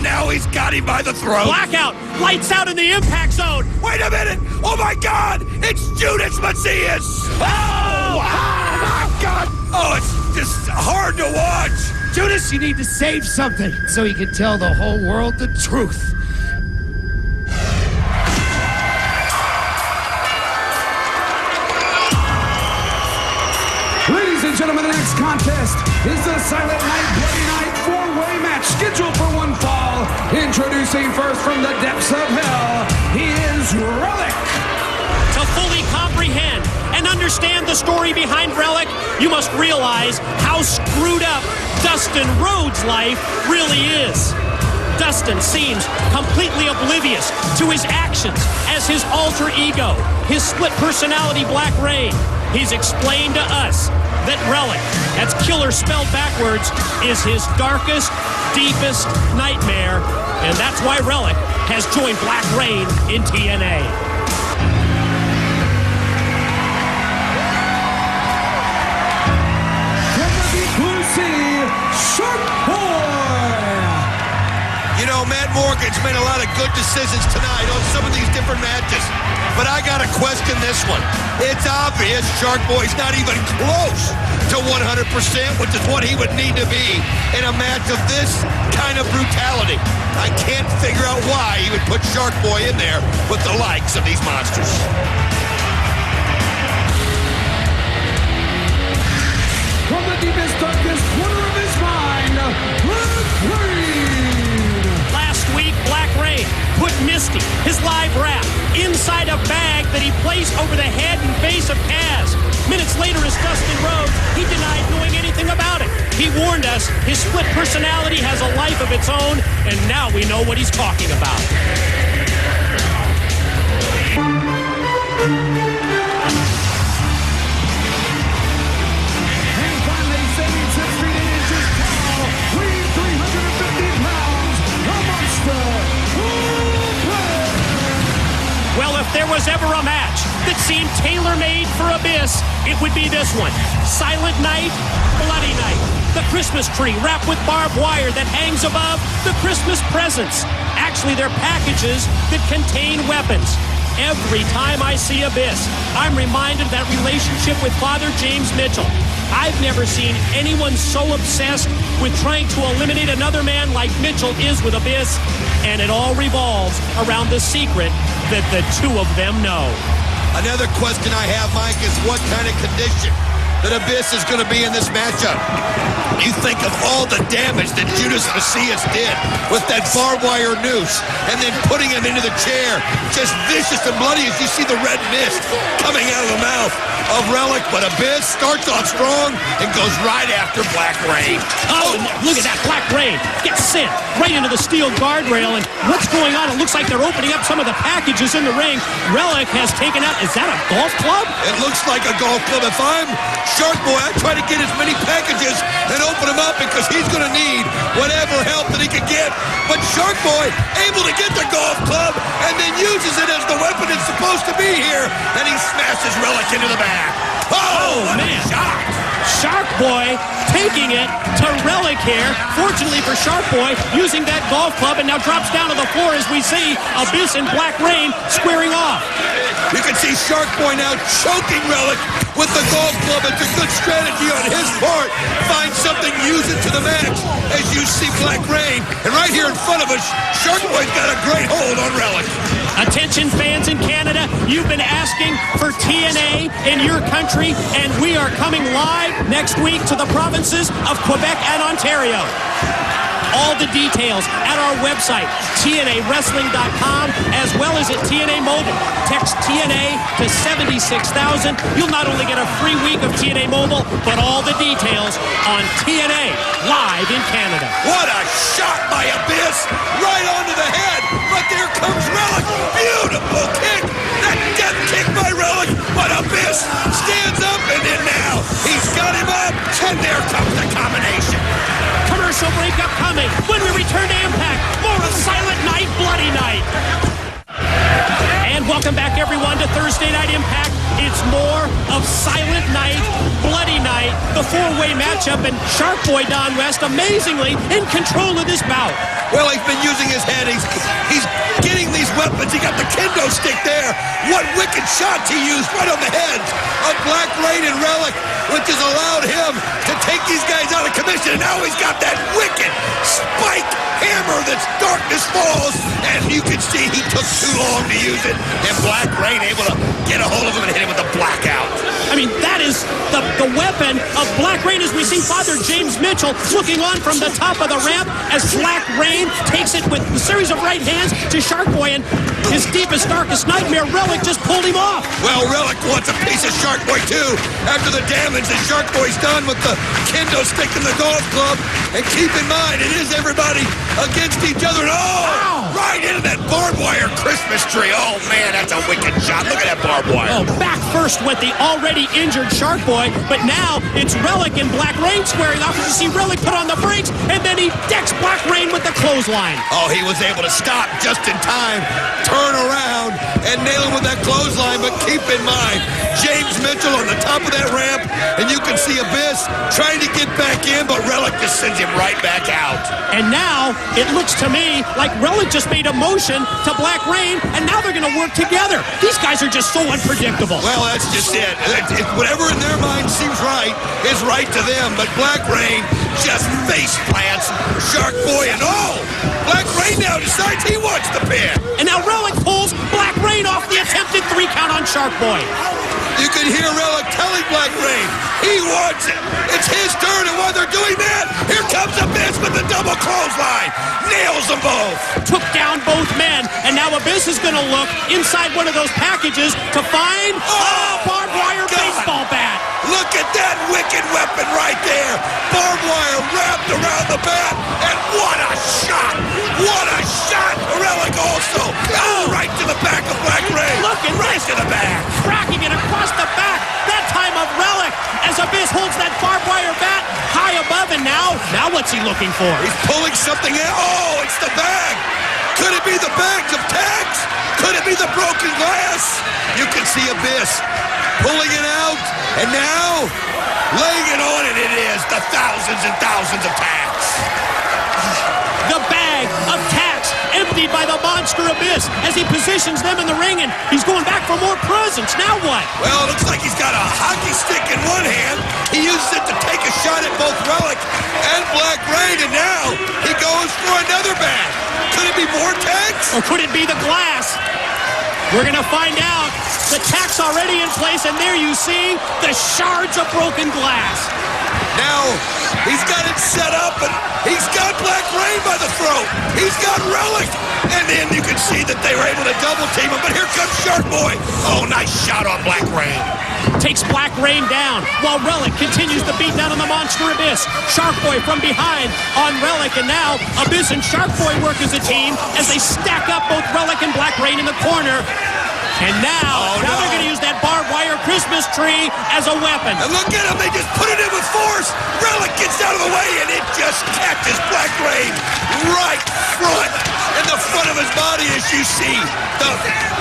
Now he's got him by the throat. Blackout! Lights out in the impact zone! Wait a minute! Oh my God! It's Judas Macias! Oh! My God! Oh, it's just hard to watch. Judas, you need to save something so you can tell the whole world the truth. Ladies and gentlemen, the next contest is the Silent Night Bloody Night 4-way match scheduled for one fall. Introducing first from the depths of hell, he is Relic. To fully comprehend and understand the story behind Relic, you must realize how screwed up Dustin Rhodes' life really is. Dustin seems completely oblivious to his actions as his alter ego, his split personality Black Rain. He's explained to us that Relic, that's killer spelled backwards, is his darkest, deepest nightmare, and that's why Relic has joined Black Rain in TNA. From the Deep Blue Sea, Shark Boy. Matt Morgan's made a lot of good decisions tonight on some of these different matches, but I gotta question this one. It's obvious Shark Boy's not even close to 100%, which is what he would need to be in a match of this kind of brutality. I can't figure out why he would put Shark Boy in there with the likes of these monsters. From the deepest, darkest corner of his mind, Black Rain. Last week, Black Rain put Misty, his live rap, inside a bag that he placed over the head and face of Kaz. Minutes later, as Dustin Rhodes, he denied knowing anything about it. He warned us his split personality has a life of its own, and now we know what he's talking about. And finally, 76 feet and inches tall, weighing 350 pounds, the monster, Well, if there was ever a match that seemed tailor-made for Abyss, it would be this one. Silent Night, Bloody Night. The Christmas tree wrapped with barbed wire that hangs above the Christmas presents. Actually, they're packages that contain weapons. Every time I see Abyss, I'm reminded of that relationship with Father James Mitchell. I've never seen anyone so obsessed with trying to eliminate another man like Mitchell is with Abyss, and it all revolves around the secret that the two of them know. Another question I have, Mike, is what kind of condition that Abyss is going to be in this matchup? You think of all the damage that Judas Macias did with that barbed wire noose and then putting him into the chair, just vicious and bloody as you see the red mist coming out of the mouth of Relic. But Abyss starts off strong and goes right after Black Rain. Oh, look at that. Black Rain gets sent right into the steel guardrail. And what's going on? It looks like they're opening up some of the packages in the ring. Relic has taken out, is that a golf club? It looks like a golf club. If I'm Shark Boy, I try to get as many packages and open them up because he's going to need whatever help that he can get. But Shark Boy able to get the golf club and then uses it as the weapon it's supposed to be here, and he smashes Relic into the back. Oh, man. Shark Boy taking it to Relic here. Fortunately for Shark Boy, using that golf club, and now drops down to the floor as we see Abyss and Black Rain squaring off. You can see Shark Boy now choking Relic with the golf club. It's a good strategy on his part. Find something, use it to the max as you see Black Rain. And right here in front of us, Shark Boy's got a great hold on Relic. Attention fans in Canada, you've been asking for TNA in your country, and we are coming live next week to the provinces of Quebec and Ontario. All the details at our website, TNAWrestling.com, as well as at TNA Mobile. Text TNA to 76,000. You'll not only get a free week of TNA Mobile, but all the details on TNA live in Canada. What a shot by Abyss, right onto the head. But there comes Relic. Beautiful kick. That death kick by Relic. But Abyss stands up, and then now he's got him up. And there comes the combination. Commercial break upcoming. When we return to Impact, more of Silent Night, Bloody Night. And welcome back, everyone, to Thursday Night Impact. It's more of Silent Night, Bloody Night, the four-way matchup, and Shark Boy Don West, amazingly, in control of this bout. Well, he's been using his head. He's getting these weapons. He got the kendo stick there. What wicked shots he used right on the heads of Black Rain and Relic, which has allowed him to take these guys out of commission. And now he's got that wicked spike hammer that's Darkness Falls. And you can see he took too long to use it. And Black Rain able to get a hold of him and hit him with the blackout. I mean, that is the weapon of Black Rain as we see Father James Mitchell looking on from the top of the ramp as Black Rain takes it with a series of right hands to Shark Boy, and his deepest, darkest nightmare, Relic, just pulled him off. Well, Relic wants a piece of Shark Boy, too, after the damage that Shark Boy's done with the kendo stick and the golf club. And keep in mind, it is everybody against each other. And right into that barbed wire Christmas tree. Oh, man, that's a wicked shot. Look at that barbed wire. Oh, back first with the already injured Shark Boy, but now it's Relic and Black Rain squaring off as you see Relic put on the brakes, and then he decks Black Rain with the clothesline. Oh, he was able to stop just in time, turn around, and nail him with that clothesline. But keep in mind, James Mitchell on the top of that ramp, and you can see Abyss trying to get back in, but Relic just sends him right back out. And now it looks to me like Relic just made a motion to Black Rain, and now they're going to work together. These guys are just so unpredictable. Well, that's just it. Whatever in their mind seems right is right to them, but Black Rain just face plants Shark Boy, and Black Rain now decides he wants the pin. And now Relic pulls Black Rain off the attempted 3 count on Shark Boy. You can hear Relic telling Black Rain he wants it. It's his turn, and while they're doing that, here comes Abyss with the double clothesline. Nails them both. Took down both men, and now Abyss is going to look inside one of those packages to find a barbed wire baseball bat. Look at that wicked weapon right there. Barbed wire wrapped around the bat, and what a shot. What a shot. Relic also. Right to the back of Black Rain. Look at right to the back. Cracking it across the back. That time of Relic as Abyss holds that barbed wire bat high above, and now what's he looking for? He's pulling something out. Oh, it's the bag. Could it be the bags of tags? Could it be the broken glass? Abyss. You can see Abyss pulling it out, and now laying it on, and it is the thousands and thousands of tacks. The bag of tacks emptied by the monster Abyss as he positions them in the ring, and he's going back for more presents. Now what? Well, it looks like he's got a hockey stick in one hand. He uses it to take a shot at both Relic and Black Rain, and now he goes for another bag. Could it be more tacks? Or could it be the glass? We're going to find out. The tack's already in place, and there you see the shards of broken glass. Now, he's got it set up, and he's got Black Rain by the throat. He's got Relic. And then you can see that they were able to double team him, but here comes Shark Boy. Oh, nice shot on Black Rain. Takes Black Rain down while Relic continues to beat down on the monster Abyss. Shark Boy from behind on Relic, and now Abyss and Shark Boy work as a team as they stack up both Relic and Black Rain in the corner. And now they're going to use that barbed wire Christmas tree as a weapon. And look at him, they just put it in with force. Relic gets out of the way, and it just catches Black Rain right front in the front of his body, as you see. The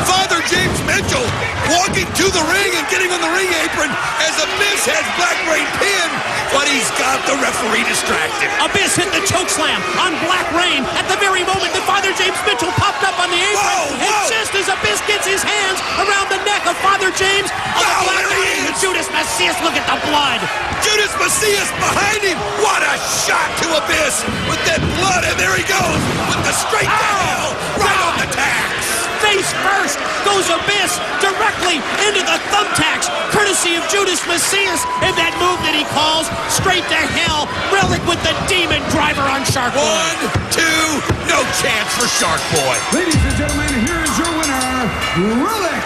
Father James Mitchell walking to the ring and getting on the ring apron as Abyss has Black Rain pinned, but he's got the referee distracted. Abyss hit the chokeslam on Black Rain at the very moment that Father James Mitchell popped up on the apron. And just as Abyss gets his hands around the neck of Father James, Black Rain and Judas Macias, look at the blood. Judas Macias behind him. What a shot to Abyss with that blood, and there he goes with the straight to hell right on the tacks. Face first goes Abyss directly into the thumbtacks, courtesy of Judas Macias, and that move that he calls straight to hell. Relic with the demon driver on Shark Boy. 1, 2, no chance for Shark Boy. Ladies and gentlemen, here is your winner, Relic.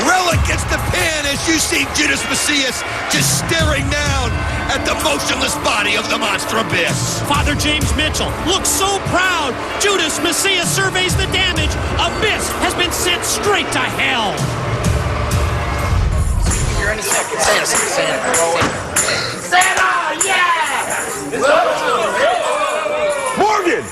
Relic gets the pin as you see Judas Macias just staring down at the motionless body of the monster Abyss. Father James Mitchell looks so proud. Judas Macias surveys the damage. Abyss has been sent straight to hell. You're any second. Santa, yeah! Morgan!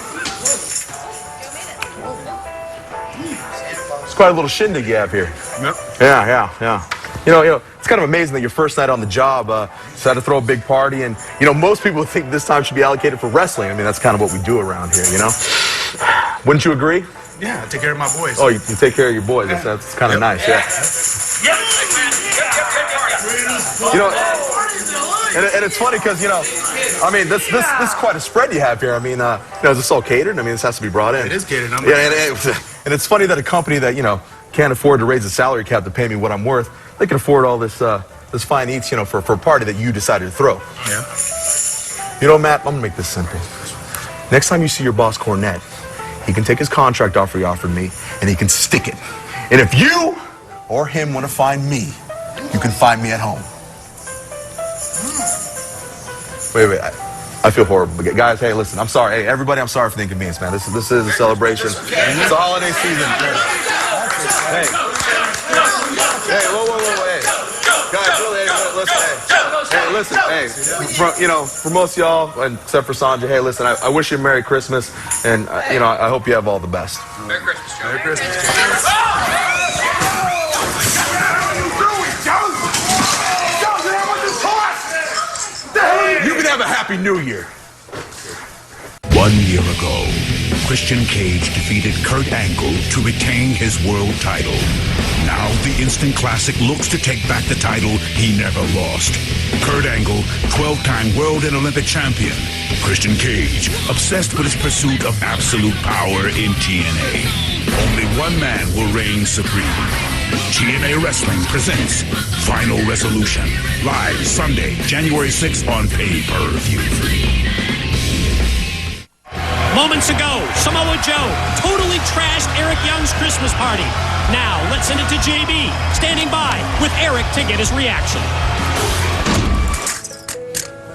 It's quite a little shindig you have here. Yep. Yeah. You know, it's kind of amazing that your first night on the job, decided to throw a big party, and, most people think this time should be allocated for wrestling. I mean, that's kind of what we do around here, Wouldn't you agree? Yeah, take care of my boys. Oh, you take care of your boys. That's kind of nice, yeah. And it's funny because, this is quite a spread you have here. I mean, is this all catered? I mean, this has to be brought in. It is catered. And it's funny that a company that, can't afford to raise the salary cap to pay me what I'm worth, they can afford all this fine eats, for a party that you decided to throw. Yeah. Matt, I'm going to make this simple. Next time you see your boss, Cornette, he can take his contract offer he offered me, and he can stick it. And if you or him want to find me, you can find me at home. Wait. I feel horrible. Guys, hey, listen, I'm sorry. Hey, everybody, I'm sorry for the inconvenience, man. This is a celebration. It's a holiday season. Hey, whoa, hey. Guys, really, listen, for most of y'all, and except for Sanjay, hey, listen, I wish you a Merry Christmas, and, I hope you have all the best. Merry Christmas, Joe. Merry Christmas, You can have a Happy New Year. 1 year ago, Christian Cage defeated Kurt Angle to retain his world title. Now the Instant Classic looks to take back the title he never lost. Kurt Angle, 12-time world and Olympic champion. Christian Cage, obsessed with his pursuit of absolute power in TNA. Only one man will reign supreme. TNA Wrestling presents Final Resolution. Live Sunday, January 6th on pay-per-view. Moments ago, Samoa Joe totally trashed Eric Young's Christmas party. Now, let's send it to JB, standing by with Eric to get his reaction.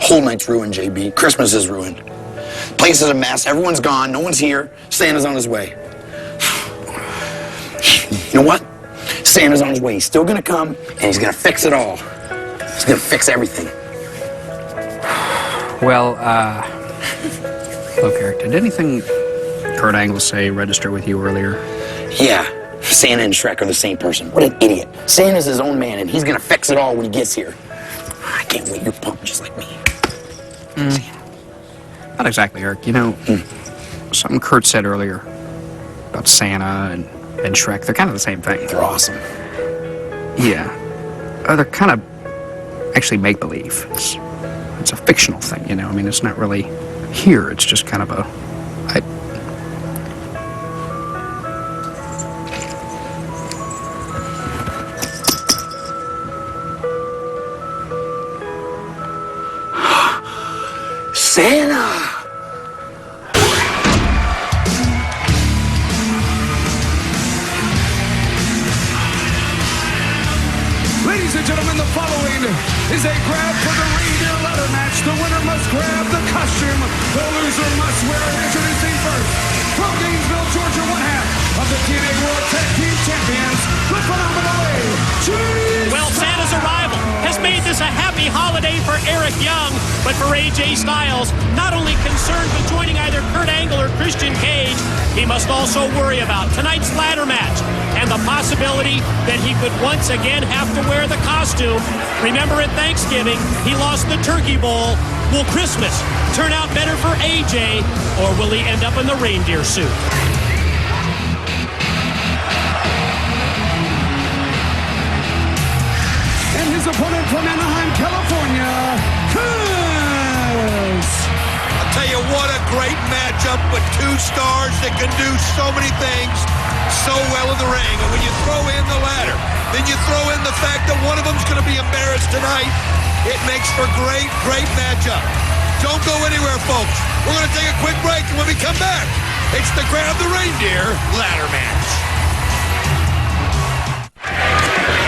Whole night's ruined, JB. Christmas is ruined. Place is a mess. Everyone's gone. No one's here. Santa's on his way. You know what? Santa's on his way. He's still gonna come, and he's gonna fix it all. He's gonna fix everything. Well, look, Eric, did anything Kurt Angle say register with you earlier? Yeah. Santa and Shrek are the same person. What an idiot. Santa's his own man, and he's gonna fix it all when he gets here. I can't wait. You're pumped just like me. Not exactly, Eric. You know, something Kurt said earlier about Santa and Shrek, they're kind of the same thing. They're awesome. Yeah. They're kind of actually make-believe. It's a fictional thing, you know? I mean, it's not really here. It's just kind of a... Santa! Ladies and gentlemen, the following is a grab for the reindeer ladder match. The winner must grab the costume. The loser must wear it. Introducing first, from Gainesville, Georgia, one half of the TNA World Tag Team Champions, the phenomenal AJ. Well, Santa's arrival has made this a happy holiday for Eric Young, but for AJ Styles, not only concerned with joining either Kurt Angle or Christian Cage, he must also worry about tonight's ladder match and the possibility that he could once again have to wear the costume. Remember at Thanksgiving, he lost the turkey bowl. Will Christmas turn out better for AJ, or will he end up in the reindeer suit? And his opponent from Anaheim, California, Kaz. I'll tell you what, a great matchup with two stars that can do so many things so well in the ring. And when you throw in the ladder, then you throw in the fact that one of them's going to be embarrassed tonight, it makes for great, great matchup. Don't go anywhere, folks. We're going to take a quick break, and when we come back, it's the Grab the Reindeer ladder match.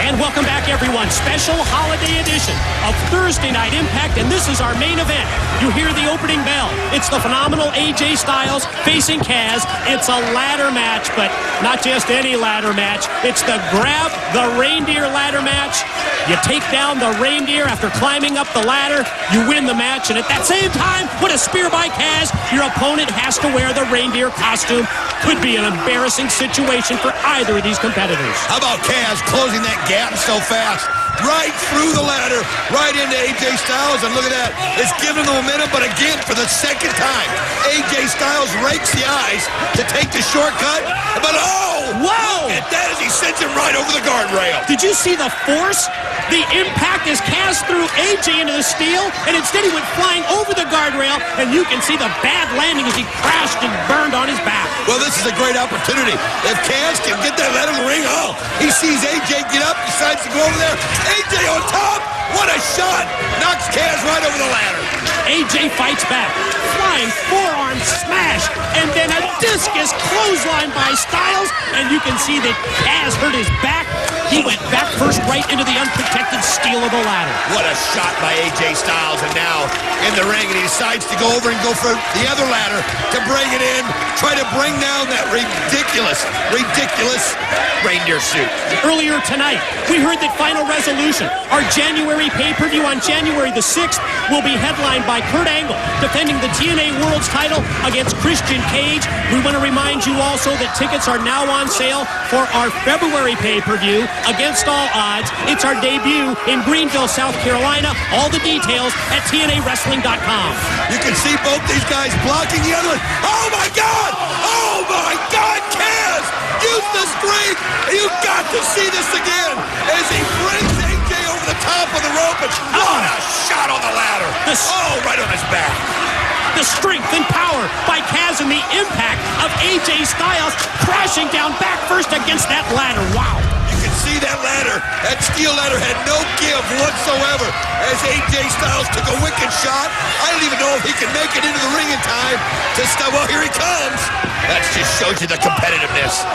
And welcome back, everyone. Special holiday edition of Thursday Night Impact, and this is our main event. You hear the opening bell. It's the phenomenal AJ Styles facing Kaz. It's a ladder match, but not just any ladder match. It's the Grab the Reindeer ladder match. You take down the reindeer after climbing up the ladder. You win the match, and at that same time, with a spear by Kaz, your opponent has to wear the reindeer costume. Could be an embarrassing situation for either of these competitors. How about Kaz closing that gap so fast? Right through the ladder, right into AJ Styles, and look at that. It's given him the momentum, but again, for the second time, AJ Styles rakes the ice to take the shortcut, but oh! Whoa! And that is, he sends him right over the guardrail. Did you see the force? The impact as Kaz threw AJ into the steel, and instead he went flying over the guardrail, and you can see the bad landing as he crashed and burned on his back. Well, this is a great opportunity. If Kaz can get that ladder in the ring, he sees AJ get up, decides to go over there. AJ on top! What a shot! Knocks Kaz right over the ladder. AJ fights back. Flying forearm smash, and then a discus clothesline by Styles, and you can see that Kaz hurt his back. He went back first right into the unprotected steel of the ladder. What a shot by AJ Styles, and now in the ring, and he decides to go over and go for the other ladder to bring it in, try to bring down that ridiculous reindeer suit. Earlier tonight, we heard that Final Resolution, our January pay-per-view on January the 6th, will be headlined by Kurt Angle, defending the TNA World's title against Christian Cage. We want to remind you also that tickets are now on sale for our February pay-per-view, Against All Odds. It's our debut in Greenville, South Carolina. All the details at TNAWrestling.com. You can see both these guys blocking the other one. Oh my God! Oh my God, Kaz! Use the strength! You've got to see this again as he brings AJ over the top of the rope. And what a shot on the ladder! Right on his back. The strength and power by Kaz and the impact of AJ Styles crashing down back first against that ladder. Wow. You can see that ladder, that steel ladder had no give whatsoever as AJ Styles took a wicked shot. I don't even know if he can make it into the ring in time to stop. Well, here he comes. That just shows you the competitiveness.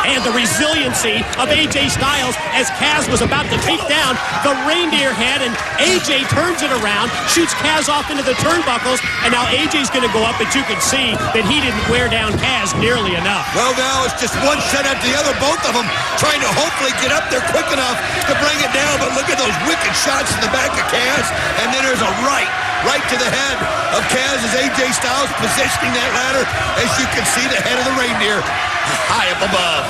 And the resiliency of AJ Styles as Kaz was about to take down the reindeer head, and AJ turns it around, shoots Kaz off into the turnbuckles, and now AJ's going to go up, but you can see that he didn't wear down Kaz nearly enough. Well, now it's just one set after the other, both of them trying to hopefully get up there quick enough to bring it down, but look at those wicked shots in the back of Kaz, and then there's a right to the head of Kaz as AJ Styles positioning that ladder. As you can see, the head of the reindeer high up above.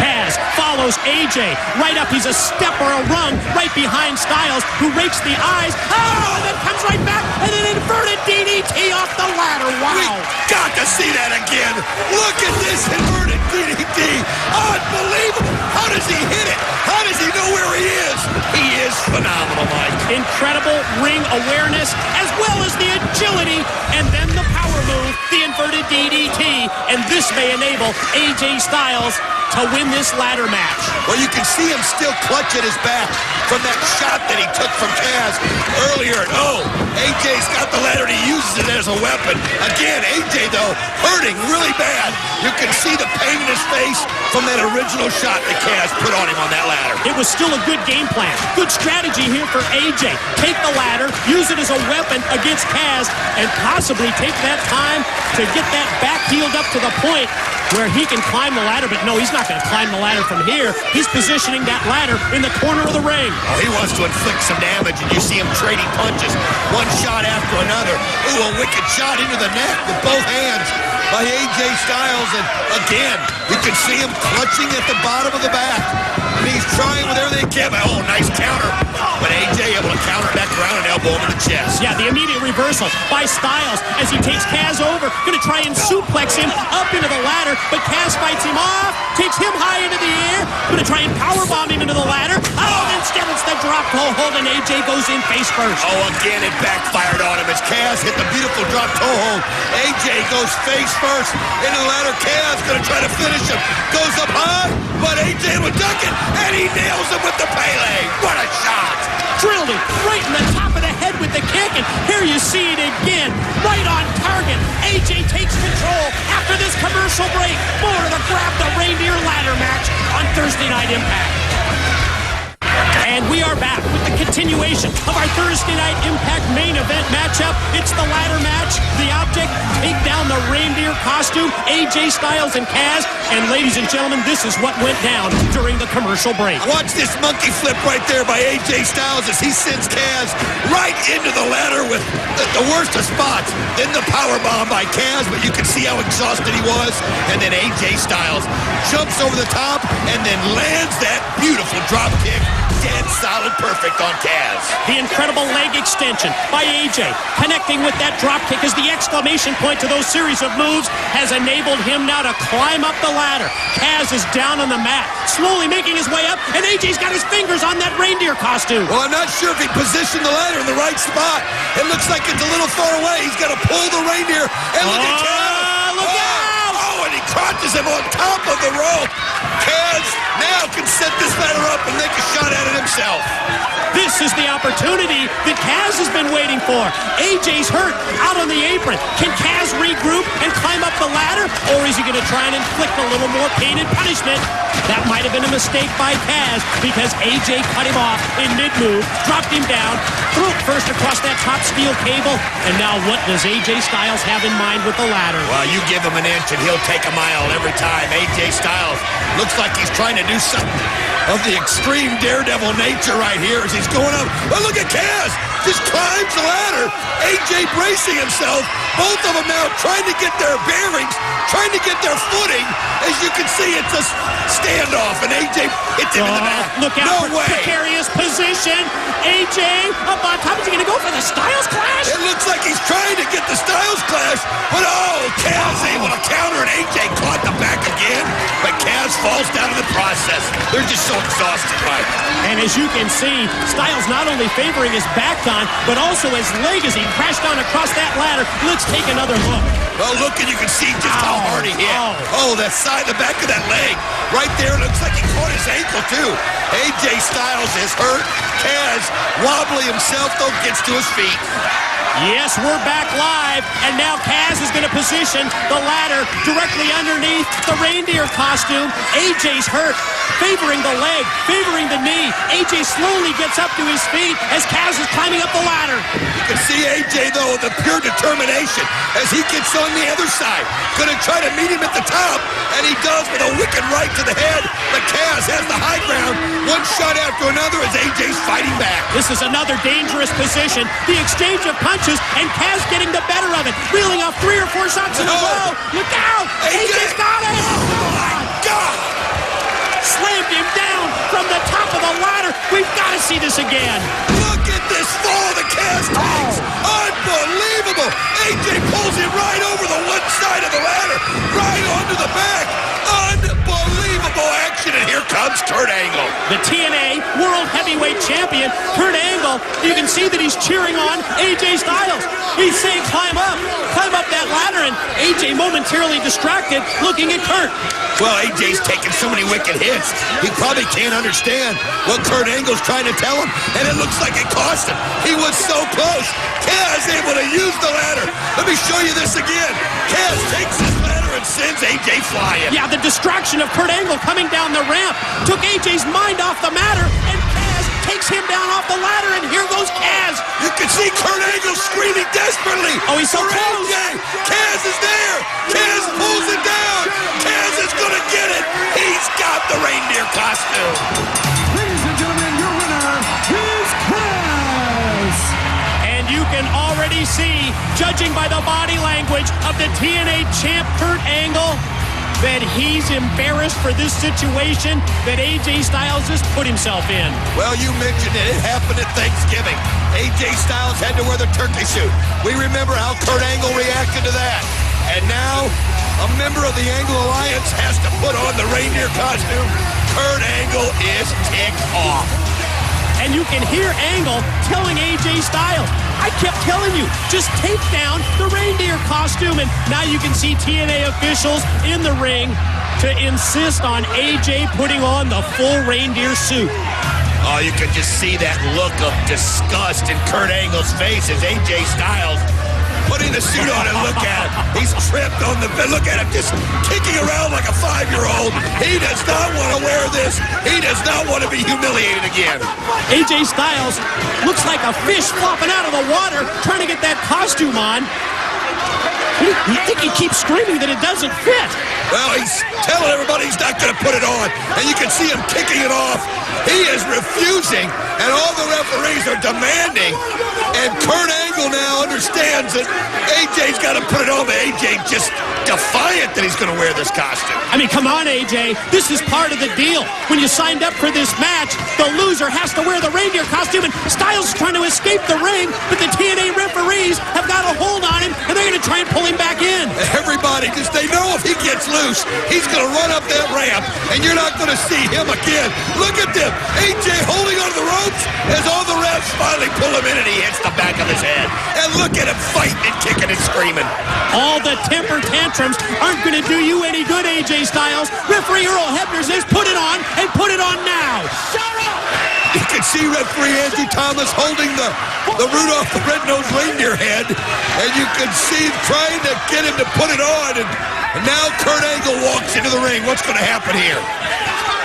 Kaz follows AJ right up. He's a step or a rung right behind Styles, who rakes the eyes. Oh, and then comes right back, and an inverted DDT off the ladder. Wow. We got to see that again. Look at this inverted DDT. Unbelievable. How does he hit it? How does he know where he is? He is phenomenal, Mike. Incredible ring awareness, as well as the agility, and then the power move, the inverted DDT, and this may enable AJ Styles to win this ladder match. Well, you can see him still clutching his back from that shot that he took from Kaz earlier. Oh, AJ's got the ladder and he uses it as a weapon. Again, AJ, though, hurting really bad. You can see the pain in his face from that original shot that Kaz put on him on that ladder. It was still a good game plan. Good strategy here for AJ. Take the ladder, use it as a weapon against Kaz, and possibly take that time to get that back healed up to the point where he can climb the ladder. But no, he's not going to climb the ladder from here. He's positioning that ladder in the corner of the ring. Oh, he wants to inflict some damage, and you see him trading punches, one shot after another. Ooh, a wicked shot into the neck with both hands by AJ Styles, and again, you can see him clutching at the bottom of the back. And he's trying with everything he can. Oh, nice counter. But AJ able to counter back around and elbow him in the chest. Yeah, the immediate reversal by Styles as he takes Kaz over. Going to try and suplex him up into the ladder, but Kaz fights him off, takes him high into the air. Going to try and powerbomb him into the ladder. Oh, and instead it's the drop toe hold, and AJ goes in face first. Oh, again, it backfired on him as Kaz hit the beautiful drop toe hold. AJ goes face first into the ladder. Kaz going to try to finish him. Goes up high, but AJ will duck it, and he nails him with the Pele. What a shot! Drilled him right in the top of the head with the kick, and here you see it again, right on target. AJ takes control after this commercial break. More to the Grab the Reindeer ladder match on Thursday Night Impact. And we are back with the continuation of our Thursday Night Impact main event matchup. It's the ladder match. The object, take down the reindeer costume, AJ Styles and Kaz. And ladies and gentlemen, this is what went down during the commercial break. Watch this monkey flip right there by AJ Styles as he sends Kaz right into the ladder with the worst of spots. Then the powerbomb by Kaz, but you can see how exhausted he was. And then AJ Styles jumps over the top and then lands that beautiful drop kick. Dead solid perfect on Kaz. The incredible leg extension by AJ, connecting with that drop kick as the exclamation point to those series of moves has enabled him now to climb up the ladder. Kaz is down on the mat, slowly making his way up, and AJ's got his fingers on that reindeer costume. Well, I'm not sure if he positioned the ladder in the right spot. It looks like it's a little far away. He's got to pull the reindeer, and look at Kaz. Look out! Oh, and he crotches him on top of the rope. Kaz now can set this ladder up and make a shot at it himself. This is the opportunity that Kaz has been waiting for. AJ's hurt, out on the apron. Can Kaz regroup and climb up the ladder? Or is he going to try and inflict a little more pain and punishment? That might have been a mistake by Kaz because AJ cut him off in mid-move, dropped him down, threw it first across that top steel cable. And now what does AJ Styles have in mind with the ladder? Well, you give him an inch and he'll take a mile every time. AJ Styles looks like he's trying to do something of the extreme daredevil nature right here as he's going up. Well, look at Kaz. Just climbs the ladder. AJ bracing himself. Both of them now trying to get their bearings, trying to get their footing. As you can see, it's a standoff, and AJ hits him in the back. Look out no for way. Precarious position. AJ up on top. Is he going to go for the Styles Clash? It looks like he's trying to get the Styles Clash, but oh, Kaz able to counter, and AJ caught the back again, but Kaz falls down in the process. They're just so exhausted, Mike. And as you can see, Styles not only favoring his back on, but also his leg as he crashed down across that ladder. Let's take another look. Well, look, and you can see just how hard he hit. Oh, the back of that leg. Right there, looks like he caught his ankle, too. AJ Styles is hurt. Kaz, wobbly himself, though, gets to his feet. Yes, we're back live, and now Kaz is going to position the ladder directly underneath the reindeer costume. AJ's hurt, favoring the leg, favoring the knee. AJ slowly gets up to his feet as Kaz is climbing up the ladder. You can see AJ, though, the pure determination as he gets on the other side. Going to try to meet him at the top, and he does with a wicked right to the head, but Kaz has the high ground. One shot after another as AJ's fighting back. This is another dangerous position. The exchange of punches, and Kaz getting the better of it, reeling off 3 or 4 shots in a row. Look out! AJ's got it! Oh, my God! Slammed him the ladder. We've got to see this again. Look at this fall the cast takes. Unbelievable. AJ pulls him right over the one side of the ladder, right onto the back. Unbelievable action, and here comes Kurt Angle. The TNA World Heavyweight Champion, Kurt Angle, you can see that he's cheering on AJ Styles. He's saying, climb up that ladder, and AJ momentarily distracted, looking at Kurt. Well, AJ's taking so many wicked hits, he probably can't understand what Kurt Angle's trying to tell him, and it looks like it cost him. He was so close. Kaz able to use the ladder. Let me show you this again. Kaz takes his ladder and sends AJ flying. Yeah, the distraction of Kurt Angle coming down the ramp took AJ's mind off the matter, and Kaz takes him down off the ladder, and here goes Kaz. You can see Kurt Angle screaming desperately. Oh, he's so close. AJ. Kaz is there. Kaz pulls it down. Kaz is going to get it. He's got the reindeer costume. Ladies and gentlemen, your winner is Kaz. And you can already see, judging by the body language of the TNA champ Kurt Angle, that he's embarrassed for this situation that AJ Styles has put himself in. Well, you mentioned it. It happened at Thanksgiving. AJ Styles had to wear the turkey suit. We remember how Kurt Angle reacted to that. And now, a member of the Angle Alliance has to put on the reindeer costume. Kurt Angle is ticked off. And you can hear Angle telling AJ Styles, I kept telling you, just take down the reindeer costume. And now you can see TNA officials in the ring to insist on AJ putting on the full reindeer suit. Oh, you can just see that look of disgust in Kurt Angle's face as AJ Styles putting the suit on, and look at him. He's tripped on the bed. Look at him just kicking around like a 5-year-old. He does not want to wear this. He does not want to be humiliated again. AJ Styles looks like a fish flopping out of the water trying to get that costume on. You think he keeps screaming that it doesn't fit. Well, he's telling everybody he's not going to put it on, and you can see him kicking it off. He is refusing, and all the referees are demanding, and Kurt Angle now understands that AJ's got to put it on, but AJ just defiant that he's going to wear this costume. I mean, come on, AJ. This is part of the deal. When you signed up for this match, the loser has to wear the reindeer costume, and Styles is trying to escape the ring, but the TNA referees have got a hold on him, and they're going to try and pull him back in. Everybody, because they know if he gets loose, he's going to run up that ramp, and you're not going to see him again. Look at them. AJ holding on to the ropes as all the refs finally pull him in, and he hits the back of his head. And look at him fighting and kicking and screaming. All the temper tantrums aren't going to do you any good, AJ Styles. Referee Earl Hebner says put it on, and put it on now. Shut up! You can see referee Andrew Thomas holding the Rudolph the Red-Nosed Reindeer head, and you can see trying to get him to put it on, and now Kurt Angle walks into the ring. What's going to happen here?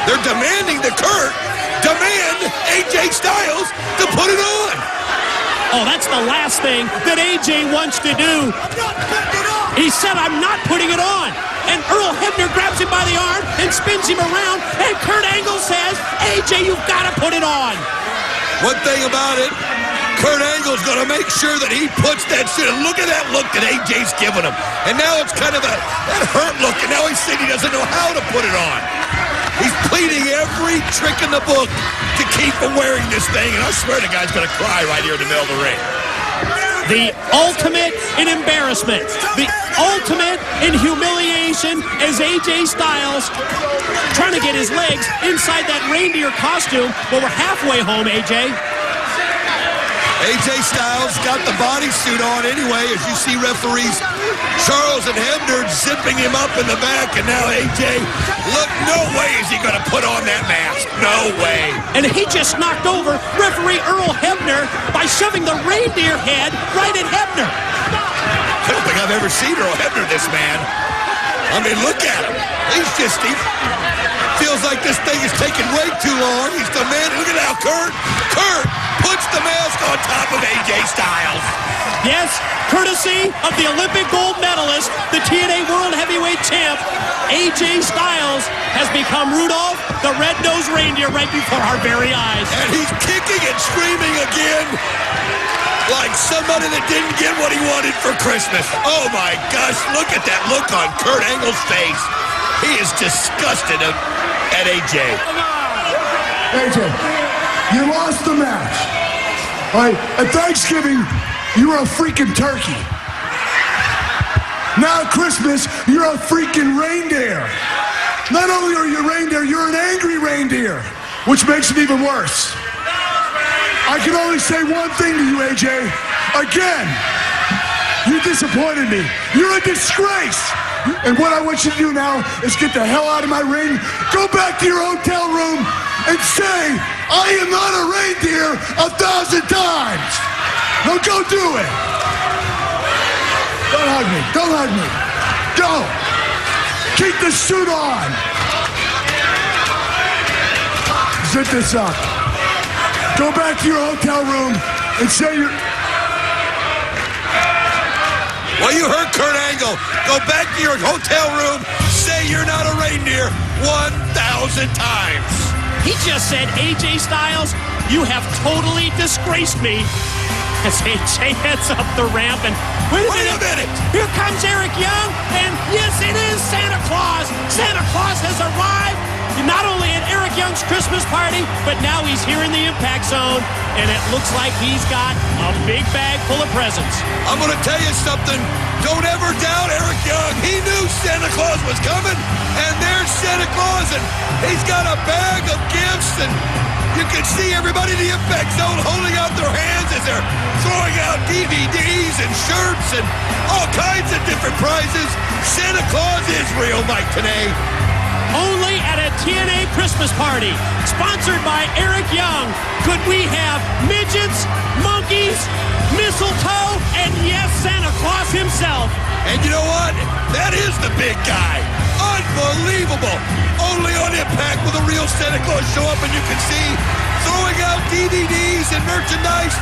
They're demanding that Kurt demand AJ Styles to put it on. Oh, that's the last thing that AJ wants to do. He said, I'm not putting it on. And Earl Hebner grabs him by the arm and spins him around, and Kurt Angle says, AJ, you've got to put it on. One thing about it, Kurt Angle's going to make sure that he puts that suit. And look at that look that AJ's giving him. And now it's kind of that hurt look, and now he's saying he doesn't know how to put it on. He's pleading every trick in the book to keep from wearing this thing, and I swear the guy's going to cry right here in the middle of the ring. The ultimate in embarrassment, the ultimate in humiliation as AJ Styles trying to get his legs inside that reindeer costume. Well, we're halfway home, AJ. AJ Styles got the bodysuit on anyway, as you see referees Charles and Hebner zipping him up in the back, and now AJ, look, no way is he going to put on that mask. No way. And he just knocked over referee Earl Hebner by shoving the reindeer head right at Hebner. I don't think I've ever seen Earl Hebner this man. I mean, look at him. He feels like this thing is taking way too long. He's demanding. Look at how Kurt puts the mask on top of AJ Styles. Yes, courtesy of the Olympic gold medalist, the TNA World Heavyweight Champ, AJ Styles has become Rudolph the Red-Nosed Reindeer right before our very eyes. And he's kicking and screaming again like somebody that didn't get what he wanted for Christmas. Oh my gosh, look at that look on Kurt Angle's face. He is disgusted at AJ. AJ, you lost the match. All right, at Thanksgiving, you were a freaking turkey. Now at Christmas, you're a freaking reindeer. Not only are you a reindeer, you're an angry reindeer, which makes it even worse. I can only say one thing to you, AJ. Again, you disappointed me. You're a disgrace. And what I want you to do now is get the hell out of my ring, go back to your hotel room, and say, I am not a reindeer 1,000 times. Now go do it. Don't hug me. Don't hug me. Go. Keep the suit on. Zip this up. Go back to your hotel room and say you're... Well, you heard Kurt Angle. Go back to your hotel room, say you're not a reindeer 1,000 times. He just said, AJ Styles, you have totally disgraced me. As AJ heads up the ramp, and wait a minute. Here comes Eric Young, and yes, it is Santa Claus. Santa Claus has arrived, not only at Eric Young's Christmas party, but now he's here in the Impact Zone, and it looks like he's got a big bag full of presents. I'm going to tell you something. Don't ever doubt Eric Young. He knew Santa Claus was coming, and there's Santa Claus, and he's got a bag of gifts, and you can see everybody in the Impact Zone holding out their hands as they're throwing out DVDs and shirts and all kinds of different prizes. Santa Claus is real, Mike Tenay. Only at a TNA Christmas party, sponsored by Eric Young, could we have midgets, monkeys, mistletoe, and yes, Santa Claus himself. And you know what? That is the big guy. Unbelievable. Only on Impact will the real Santa Claus show up, and you can see throwing out DVDs and merchandise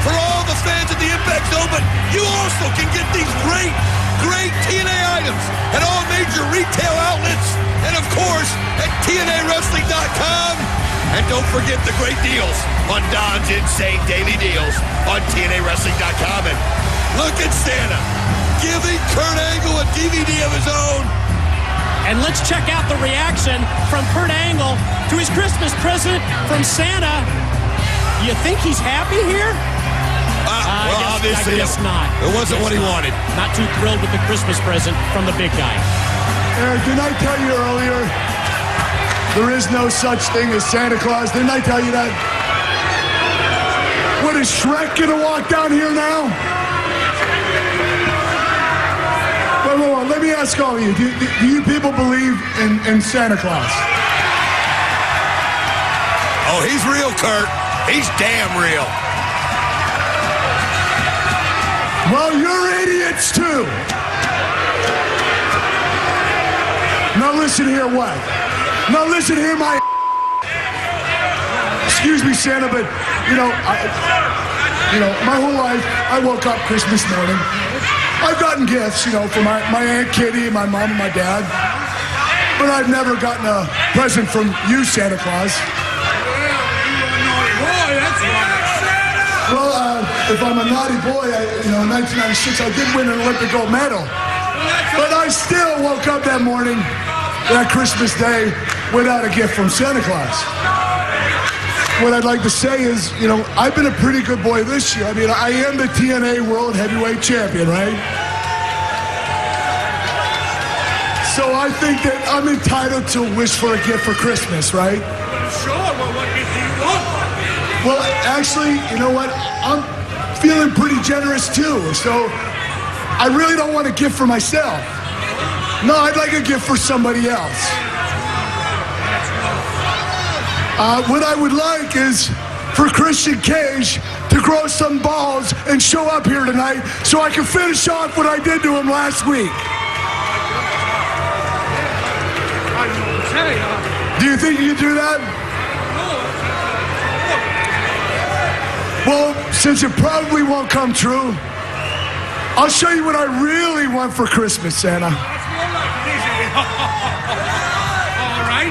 for all the fans at the Impact Zone, but you also can get these great TNA items at all major retail outlets, and of course at TNAWrestling.com. And don't forget the great deals on Don's Insane Daily Deals on TNAWrestling.com. And look at Santa giving Kurt Angle a DVD of his own. And let's check out the reaction from Kurt Angle to his Christmas present from Santa. You think he's happy here? Obviously, I guess not. It wasn't what he wanted. Not too thrilled with the Christmas present from the big guy. Eric, didn't I tell you earlier there is no such thing as Santa Claus? Didn't I tell you that? What, is Shrek gonna walk down here now? Wait, let me ask all of you. Do you people believe in Santa Claus? Oh, he's real, Kurt. He's damn real. Well, you're idiots too. Now listen here, what? Now listen here, my... Excuse me, Santa, but, my whole life, I woke up Christmas morning. I've gotten gifts, from my Aunt Kitty, my mom, and my dad. But I've never gotten a present from you, Santa Claus. Well, if I'm a naughty boy, in 1996, I did win an Olympic gold medal. But I still woke up that morning, that Christmas Day, without a gift from Santa Claus. What I'd like to say is, I've been a pretty good boy this year. I mean, I am the TNA World Heavyweight Champion, right? So I think that I'm entitled to wish for a gift for Christmas, right? Sure, well, what gift do you want? Well, actually, you know what? I'm feeling pretty generous too. So I really don't want a gift for myself. No, I'd like a gift for somebody else. What I would like is for Christian Cage to grow some balls and show up here tonight so I can finish off what I did to him last week. Do you think you can do that? Well, since it probably won't come true, I'll show you what I really want for Christmas, Santa. All right.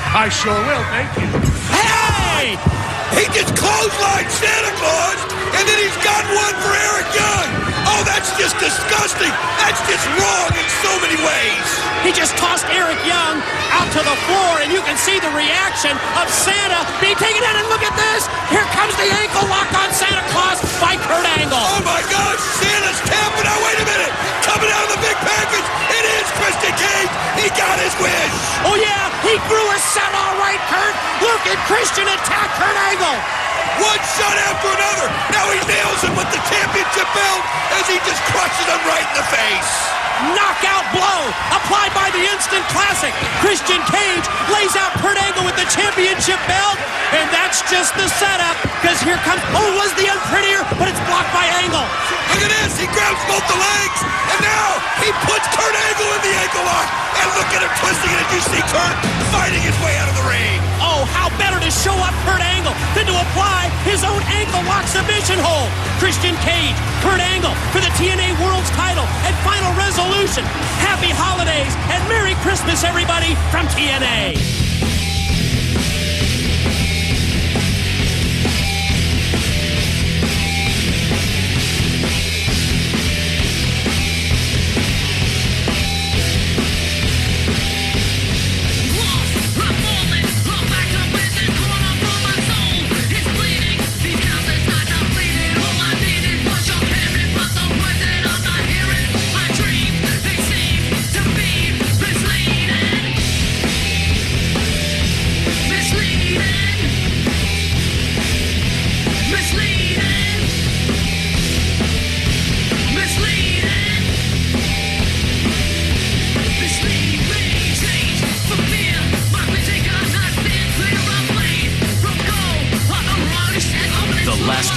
I sure will, thank you. Hey! He just clotheslined Santa Claus, and then he's got one for Eric Young. Oh, that's just just disgusting. That's just wrong in so many ways. He just tossed Eric Young out to the floor, and you can see the reaction of Santa being taken in. And look at this. Here comes the ankle lock on Santa Claus by Kurt Angle. Oh, my gosh. Santa's tapping out. Wait a minute. Coming out of the big package. It is Christian Cage. He got his wish. Oh, yeah. He grew a set all right, Kurt. Look at Christian attack Kurt Angle. One shot after another. Now he nails him with the championship belt as he just crushes him right in the face. Knockout blow applied by the Instant Classic. Christian Cage lays out Kurt Angle with the championship belt, and that's just the setup, because here comes, oh, was the unprettier, but it's blocked by Angle. Look at this, he grabs both the legs, and now he puts Kurt Angle in the ankle lock, and look at him twisting it, and you see Kurt fighting his way out of the ring. Oh, how better to show up Kurt Angle than to apply his own ankle lock submission hold. Christian Cage, Kurt Angle for the TNA World's title and final resolution. Happy holidays and Merry Christmas, everybody, from TNA.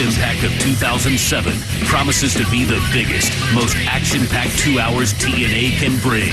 Impact of 2007 promises to be the biggest, most action-packed 2 hours TNA can bring.